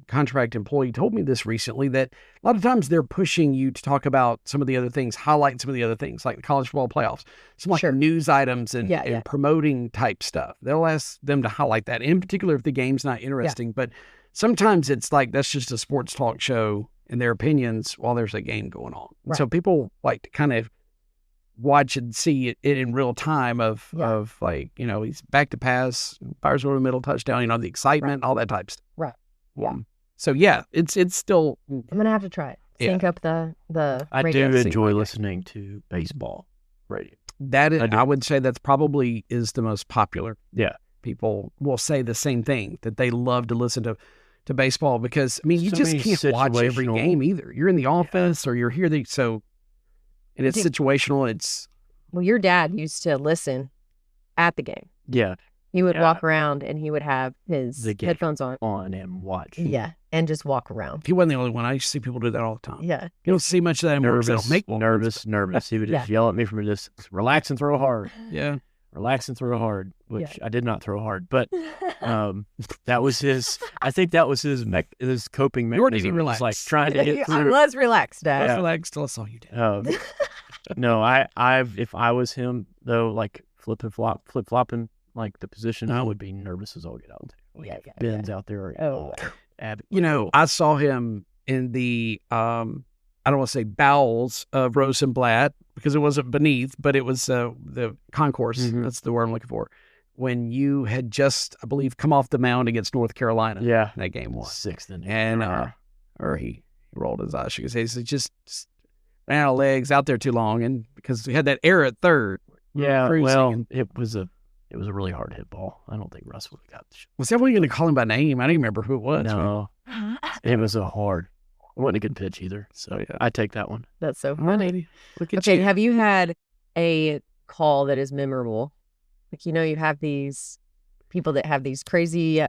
contract employee told me this recently, that a lot of times they're pushing you to talk about some of the other things, highlight some of the other things, like the college football playoffs, some like news items and promoting type stuff. They'll ask them to highlight that, in particular if the game's not interesting. But sometimes it's like that's just a sports talk show and their opinions while there's a game going on. Right. So people like to kind of watch and see it in real time of like, he's back to pass, fires over the middle touchdown, the excitement, all that type of stuff. Right. Yeah. So yeah, it's still. I'm going to have to try it. Sync up the I radio. do enjoy listening to baseball radio. That is, I would say that's probably is the most popular. Yeah. People will say the same thing, that they love to listen to baseball because, I mean, you just can't watch every game either. You're in the office or you're here. And it's situational. Well, your dad used to listen at the game. Yeah. He would walk around and he would have his headphones on and watch. Yeah, and just walk around. He wasn't the only one. I used to see people do that all the time. Yeah. You don't see much of that anymore. Nervous. He would just yell at me from a distance. Relax and throw hard. Yeah. Relax and throw hard, which I did not throw hard, but that was his. I think that was his coping mechanism. You weren't even relaxed. Like trying to get through. I was relaxed, Dad. I was relaxed till I saw you, Dad. No, if I was him though, like flip flopping like the position, I would be nervous as all get out. Ben's out there. I saw him in the I don't want to say bowels of Rosenblatt because it wasn't beneath, but it was the concourse. Mm-hmm. That's the word I'm looking for. When you had just, I believe, come off the mound against North Carolina. Yeah. In that game one. 6th inning. And or he rolled his eyes, shook his head. He just ran out of legs out there too long, and because we had that error at third. Yeah, well, it was a really hard hit ball. I don't think Russ would have got the shot. Was everyone going to call him by name? I don't even remember who it was. No, it was a hard. It wasn't a good pitch either. So I take that one. That's so funny. Look at you. Okay, have you had a call that is memorable? Like, you have these people that have these crazy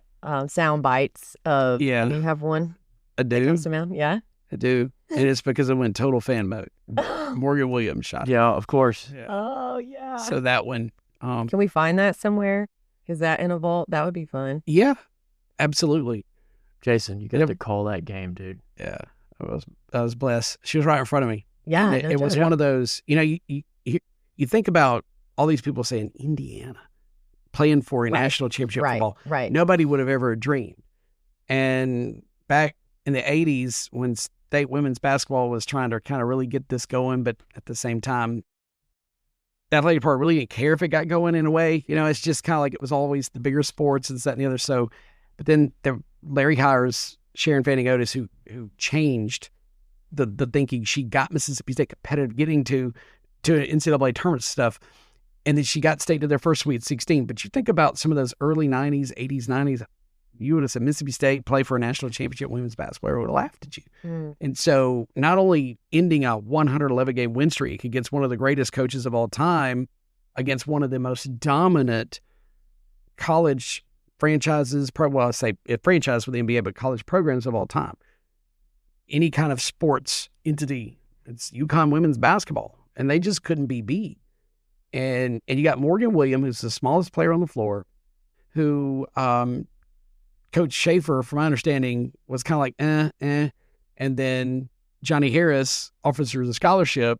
sound bites of. Yeah. You have one? I do. Yeah. I do. And it's because I went total fan mode. Morgan Williams shot. Yeah, of course. Yeah. Oh, yeah. So that one. Can we find that somewhere? Is that in a vault? That would be fun. Yeah, absolutely. Jason, you got to call that game, dude. Yeah, I was blessed. She was right in front of me. Yeah. It was one of those, you think about all these people saying Indiana playing for a national championship football. Right. Nobody would have ever dreamed. And back in the 80s when state women's basketball was trying to kind of really get this going, but at the same time, the athletic part really didn't care if it got going in a way. It's just kind of like it was always the bigger sports and this, that, and the other. So, but then Larry hires Sharon Fanning Otis, who changed the thinking. She got Mississippi State competitive, getting to NCAA tournament stuff. And then she got state to their first Sweet 16. But you think about some of those early 90s, 80s, 90s, you would have said Mississippi State play for a national championship women's basketball, I would have laughed at you. Mm. And so not only ending a 111-game win streak against one of the greatest coaches of all time, against one of the most dominant college franchises, I say franchise with the NBA, but college programs of all time. Any kind of sports entity, it's UConn women's basketball, and they just couldn't be beat. And you got Morgan Williams, who's the smallest player on the floor, who Coach Schaefer, from my understanding, was kind of like, And then Johnny Harris offers her the scholarship.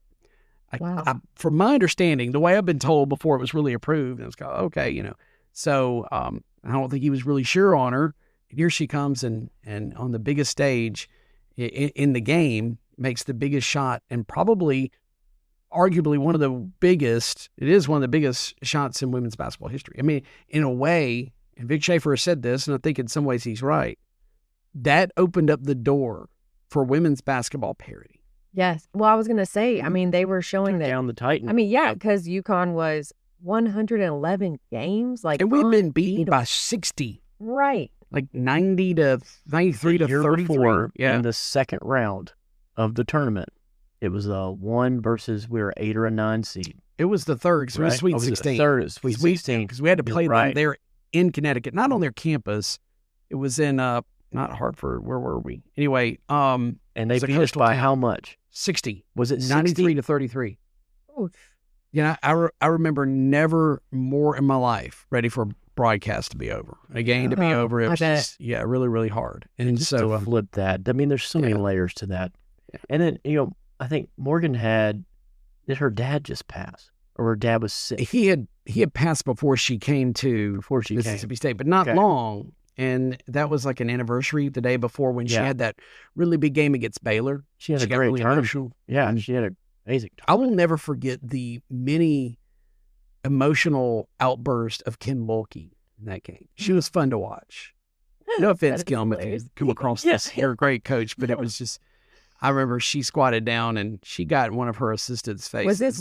From my understanding, the way I've been told before it was really approved, and it was kind of, okay, So I don't think he was really sure on her. And here she comes and on the biggest stage, in the game, makes the biggest shot and probably arguably one of the biggest shots in women's basketball history. I mean, in a way, and Vic Schaefer has said this, and I think in some ways he's right, that opened up the door for women's basketball parity. Yes. Well, I was going to say, I mean, they were showing that. Down the Titan. I mean, yeah, because UConn was 111 games. And we've been beaten by 60. Right. Like 90 to 93 to 33. Before, in the second round of the tournament, it was a 1 versus we were 8 or a 9 seed. It was the third, because it was Sweet 16. Third, Sweet 16. Because we had to play them there in Connecticut, not on their campus. It was in, not Hartford. Where were we? Anyway. And they beat us by how much? 60. Was it 93 to 33? Oof. Yeah, I remember never more in my life ready for a broadcast to be over, a game to be over. It was just, really, really hard. And just so to flip that, I mean, there's so many layers to that. Yeah. And then, I think Morgan did her dad just pass? Or her dad was sick? He had passed before she came to Mississippi State, but not long. And that was like an anniversary the day before when she had that really big game against Baylor. She had a great tournament. Yeah, she had an amazing tournament. I will never forget the many emotional outburst of Kim Mulkey in that game. She was fun to watch. No offense, Kim, if you come across you're a great coach, but it was just, I remember she squatted down and she got one of her assistants' faces. This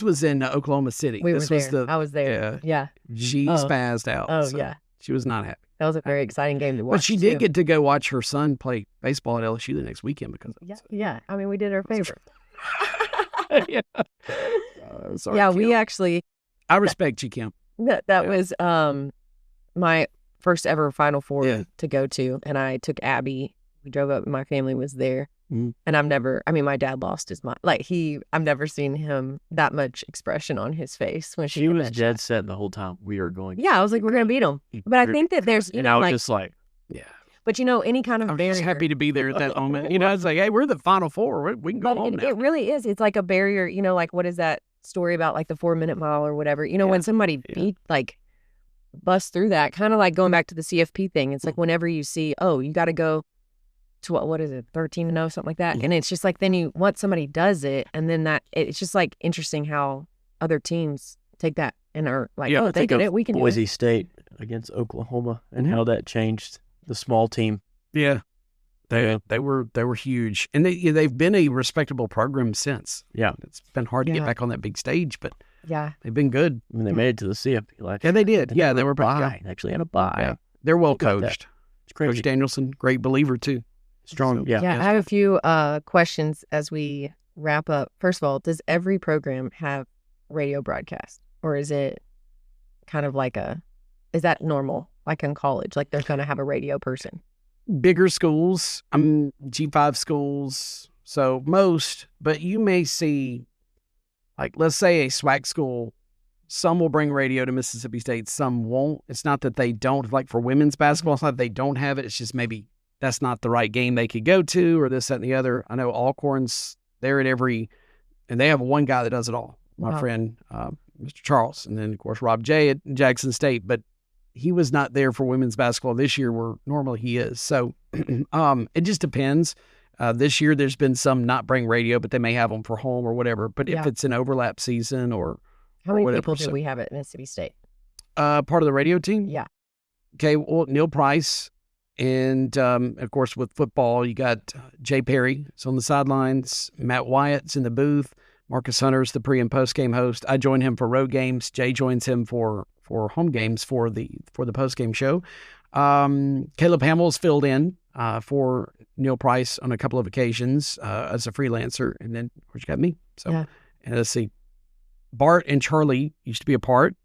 was in Oklahoma City. I was there. Yeah. She spazzed out. Oh, yeah. She was not happy. That was a very exciting game to watch. But she did get to go watch her son play baseball at LSU the next weekend because of it. Yeah. I mean, we did her a favor. Yeah. Sorry, yeah, Kim. we actually. I respect you, Kim. That was my first ever Final Four to go to, and I took Abby. We drove up, and my family was there. Mm. And my dad lost his mind. I've never seen him that much expression on his face when she was dead set the whole time. We are going. Yeah, I was like, we're going to beat him. But I think that there's, and I was just like, yeah. But any kind of barrier. I was happy to be there at that moment. It's like, hey, we're the Final Four. We can go home now. It really is. It's like a barrier. Like what is that story about, like the 4-minute mile or whatever? When somebody busts through that, kind of like going back to the CFP thing. It's like whenever you see, you got to go to what is it, 13-0, something like that. And it's just like, then once somebody does it, and then it's just like interesting how other teams take that and are like, they did it, we can do it. Boise State against Oklahoma and how that changed the small team. Yeah. They were huge. And they've been a respectable program since. Yeah. It's been hard to get back on that big stage, but they've been good. I mean, they made it to the CFP last year. Yeah, they did. They were They actually had a bye. Yeah. They're well coached. Coach Danielson, great believer too. Strong. I have a few questions as we wrap up. First of all, does every program have radio broadcast, or is it kind of like is that normal? Like in college, like they're going to have a radio person? Bigger schools, G5 schools, so most, but you may see, like, let's say a SWAC school, some will bring radio to Mississippi State, some won't. It's not that they don't, like for women's basketball, it's not that they don't have it, it's just maybe that's not the right game they could go to, or this, that, and the other. I know Alcorn's there at every, and they have one guy that does it all. My friend, Mr. Charles, and then of course Rob J at Jackson State. But he was not there for women's basketball this year, where normally he is. So it just depends. This year there's been some not bring radio, but they may have them for home or whatever. But if it's an overlap season or how many people do we have at Mississippi State? Part of the radio team? Yeah. Okay. Well, Neil Price. And, of course, with football, you got Jay Perry is on the sidelines. Matt Wyatt's in the booth. Marcus Hunter's the pre- and post-game host. I join him for road games. Jay joins him for home games for the post-game show. Caleb Hamill's filled in for Neil Price on a couple of occasions as a freelancer. And then, of course, you got me. So, and let's see. Bart and Charlie used to be a part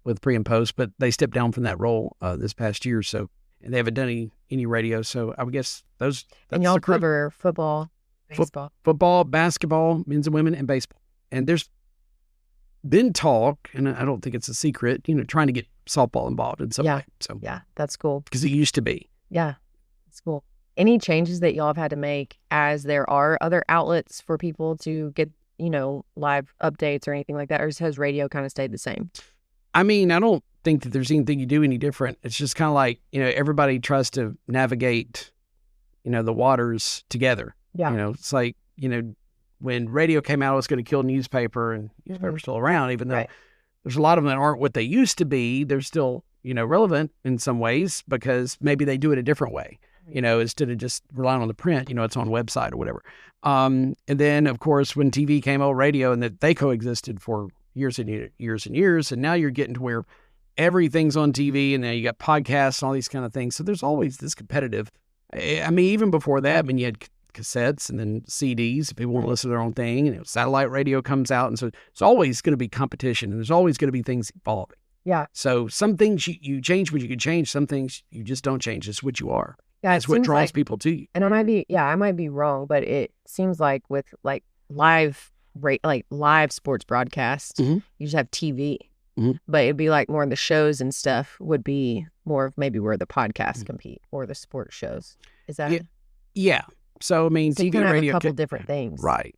with pre- and post, but they stepped down from that role this past year. So. And they haven't done any radio, so I would guess that's and y'all cover football, baseball. Football, basketball, men's and women, and baseball. And there's been talk, and I don't think it's a secret, trying to get softball involved in some way. So that's cool. Because it used to be. Yeah, that's cool. Any changes that y'all have had to make as there are other outlets for people to get, live updates or anything like that, or has radio kind of stayed the same? I mean, I don't think that there's anything you do any different. It's just kind of like, everybody tries to navigate the waters together. Yeah. It's like, when radio came out, it was going to kill newspaper, and newspaper's still around, even though there's a lot of them that aren't what they used to be. They're still, relevant in some ways because maybe they do it a different way, instead of just relying on the print, it's on website or whatever. And then, of course, when TV came out, radio, and that they coexisted for years and years and years. And now you're getting to where everything's on TV, and now you got podcasts and all these kind of things. So there's always this competitive. I mean, even before that, when you had cassettes and then CDs, if people want to listen to their own thing, and satellite radio comes out. And so it's always going to be competition, and there's always going to be things evolving. Yeah. So some things you change what you can change. Some things you just don't change. It's what you are. Yeah, that's what draws people to you. And I might be wrong, but it seems like with live sports broadcasts, you just have TV. But it'd be like more of the shows and stuff would be more of maybe where the podcasts compete or the sports shows. Is that it? Yeah. So I mean, so you can have a couple different things. Right.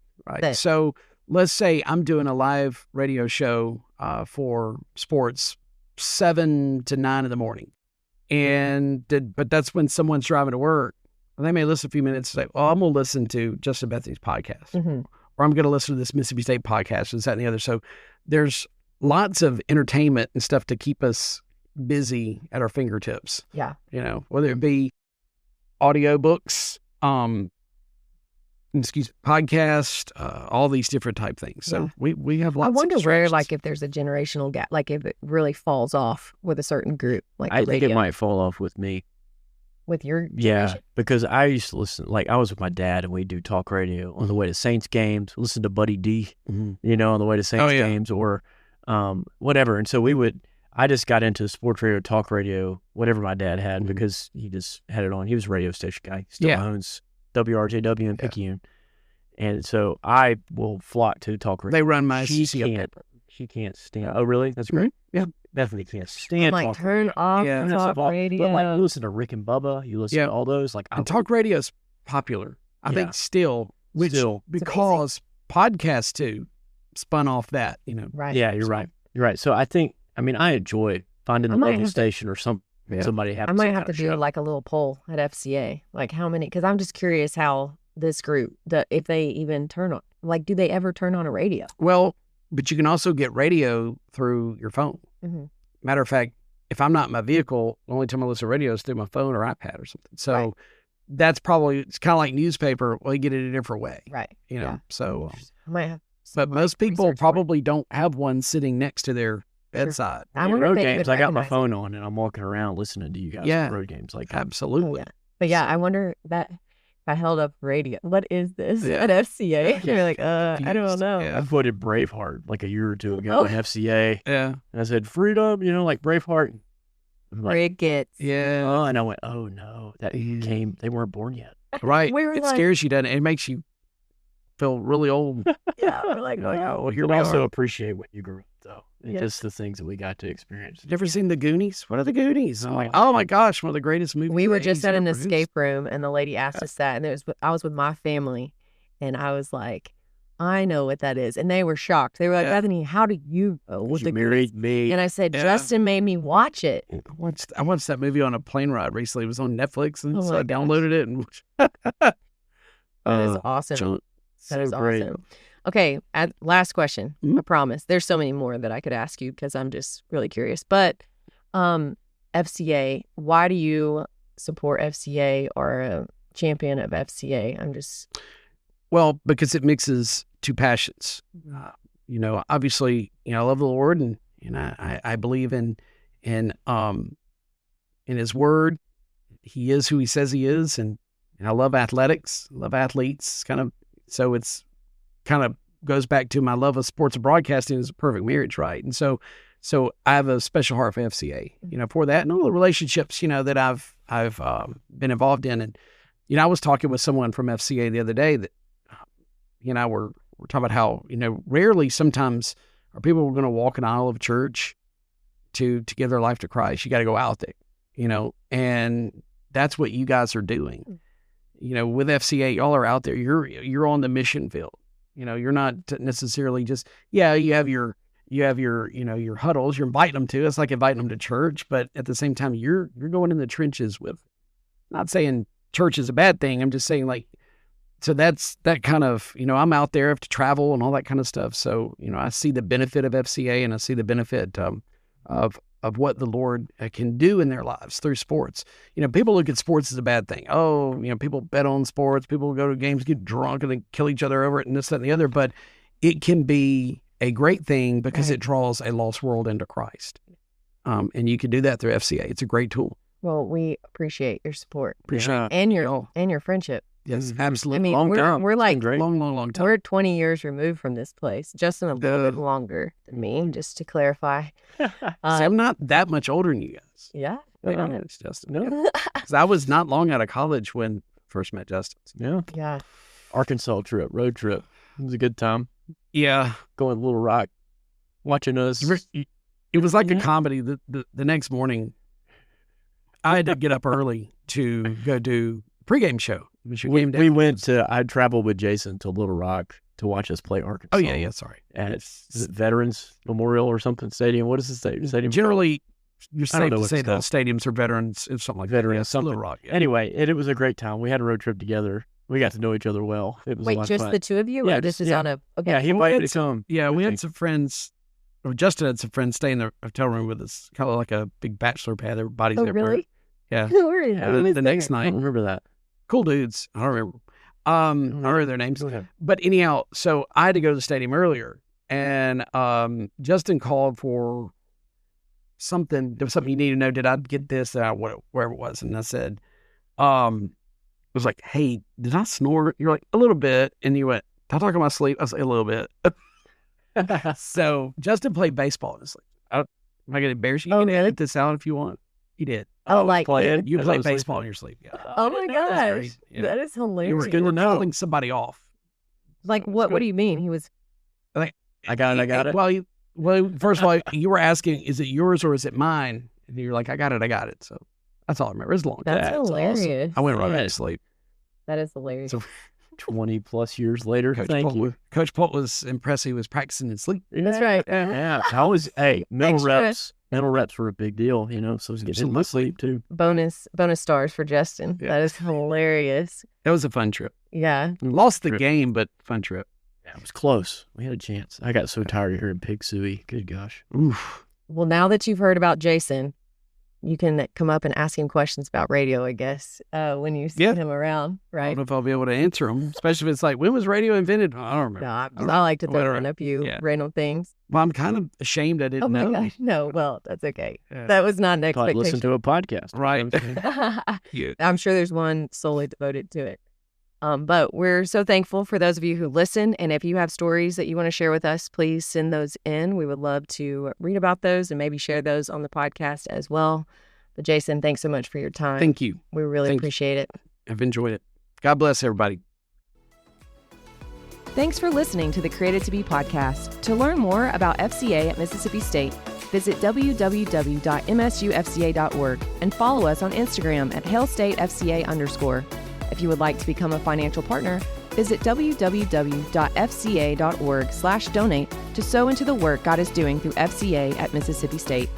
So let's say I'm doing a live radio show for sports 7 to 9 in the morning. But that's when someone's driving to work. And they may listen a few minutes and say, well, I'm going to listen to Justin Bethany's podcast. Or I'm going to listen to this Mississippi State podcast, and that and the other. So there's lots of entertainment and stuff to keep us busy at our fingertips. Yeah. Whether it be audiobooks, podcast, all these different type things. So we have lots. I wonder where, if there's a generational gap, if it really falls off with a certain group, I think it might fall off with me. With your generation? Yeah, because I used to listen, I was with my dad, and we'd do talk radio on the way to Saints games, listen to Buddy D, on the way to Saints games, or whatever. And so I just got into sports radio, talk radio, whatever my dad had, because he just had it on. He was a radio station guy. He still owns WRJW in Picayune. And so I will flock to talk radio. They run my She can't stand. Oh, really? That's great. Yeah. Bethany can't stand talk turn off talk radio. But you listen to Rick and Bubba, you listen to all those. And talk radio is popular. I think still, because podcasts too spun off that, Right. Yeah, you're right. You're right. So I enjoy finding the local station or somebody having. I might have to do a little poll at FCA, how many? Because I'm just curious how this group, if they even turn on, do they ever turn on a radio? Well, but you can also get radio through your phone. Matter of fact, if I'm not in my vehicle, the only time I listen to radio is through my phone or iPad or something. So that's probably, it's kind of like newspaper. Well, you get it a different way. Right. So. I might have. But most people probably don't have one sitting next to their bedside. I road games, I got my phone on and I'm walking around listening to you guys at road games. Absolutely. But I wonder that if I held up radio, what is this at FCA? You're like, I don't know. I voted Braveheart a year or two ago at FCA. Yeah. And I said, freedom, like Braveheart. Crickets. Yeah. Oh, and I went, oh no, they weren't born yet. Right. It scares you, doesn't it? It makes you feel really old. Yeah. We're like, well, here we also appreciate when you grew up, though. Just the things that we got to experience. You ever seen The Goonies? What are The Goonies? I'm like, oh my gosh, one of the greatest movies. We were just at an escape room, and the lady asked us that, and I was with my family, and I was like, I know what that is. And they were shocked. They were like, Bethany, how do you know what you married me? And I said, Justin made me watch it. I watched that movie on a plane ride recently. It was on Netflix, and so I downloaded it. And that is awesome. That is great. awesome. Okay, last question. I promise. There's so many more that I could ask you because I'm just really curious. But FCA, why do you support FCA or a champion of FCA? Well, because it mixes two passions. Obviously, I love the Lord, and I believe in His Word. He is who He says He is, and I love athletics, love athletes. So it's kind of goes back to my love of sports and broadcasting is a perfect marriage, right? And so I have a special heart for FCA, for that and all the relationships, that I've been involved in. And, I was talking with someone from FCA the other day that, we're talking about how, rarely sometimes are people going to walk an aisle of church to give their life to Christ. You got to go out there, and that's what you guys are doing. With FCA, y'all are out there. You're on the mission field. You're not necessarily just, you have your huddles. You're inviting them to. It's like inviting them to church, but at the same time, you're going in the trenches with, not saying church is a bad thing. I'm just saying, like, so that's that kind of, I'm out there, I have to travel and all that kind of stuff. So, I see the benefit of FCA, and I see the benefit of what the Lord can do in their lives through sports. People look at sports as a bad thing. Oh, people bet on sports, people go to games, get drunk, and then kill each other over it, and this, that, and the other. But it can be a great thing because it draws a lost world into Christ. And you can do that through FCA. It's a great tool. Well, we appreciate your support. Appreciate and your friendship. Yes, absolutely. I mean, we're like great. Long time. We're 20 years removed from this place. Justin a little bit longer than me, just to clarify. See, I'm not that much older than you guys. Yeah. It's Justin. No, because I was not long out of college when I first met Justin. Yeah. Yeah. Arkansas trip, road trip. It was a good time. Yeah. Going to Little Rock, watching us. It was like a comedy. The next morning, I had to get up early to go do pregame show. I traveled with Jason to Little Rock to watch us play Arkansas. Oh, yeah, sorry. And is it Veterans Memorial or something stadium? What is the stadium? Generally, you're safe to say that stadiums are veterans, it's something like Veterans, that. something. Little Rock. Yeah. Anyway, it was a great time. We had a road trip together. We got to know each other well. It was a lot of just fun. the two of you? Yeah, or this is on a... Okay. Yeah, he invited me to come. Yeah, we had some friends, or Justin had some friends stay in the hotel room with us, kind of like a big bachelor pad. Everybody's there. Really? Yeah. The next night. I don't remember that. Cool dudes. I don't remember. I don't remember their names. But anyhow, so I had to go to the stadium earlier, and Justin called for something. There was something you need to know. Did I get this? Wherever it was. And I said, it was like, hey, did I snore? You're like, a little bit. And you went, did I talk in my sleep? I was like, a little bit. So Justin played baseball in his sleep. Am I going to embarrass you? You can edit this out if you want. He did. Oh, like playing. You played baseball in your sleep. Yeah. Oh my gosh, Yeah. that is hilarious. You were good to know. Calling somebody off. Like what? What do you mean? He was. I got it. Well, first of all, you were asking, is it yours or is it mine? And you're like, I got it. So that's all I remember. It was a long time. That's hilarious. Awesome. I went right back to sleep. That is hilarious. So 20 plus years later. Coach Polk was impressed. He was practicing in sleep. That's right. Yeah. Mental reps. Mental reps were a big deal, so it's getting in my sleep too. Bonus stars for Justin. Yeah. That is hilarious. That was a fun trip. Yeah. Lost the game, but fun trip. Yeah, it was close. We had a chance. I got so tired of hearing pig suey. Good gosh. Oof. Well, now that you've heard about Jason, you can come up and ask him questions about radio, I guess, when you see him around, right? I don't know if I'll be able to answer them, especially if it's like, when was radio invented? I don't remember. No, I like to throw one up you, random things. Well, I'm kind of ashamed I didn't know. Oh, my gosh. No, well, that's okay. Yeah. That was not an expectation. Listen to a podcast. Right. I'm sure there's one solely devoted to it. But we're so thankful for those of you who listen. And if you have stories that you want to share with us, please send those in. We would love to read about those and maybe share those on the podcast as well. But Jason, thanks so much for your time. Thank you. We really appreciate it. I've enjoyed it. God bless everybody. Thanks for listening to the Created to Be podcast. To learn more about FCA at Mississippi State, visit www.msufca.org and follow us on Instagram at HailStateFCA_. If you would like to become a financial partner, visit www.fca.org/donate to sow into the work God is doing through FCA at Mississippi State.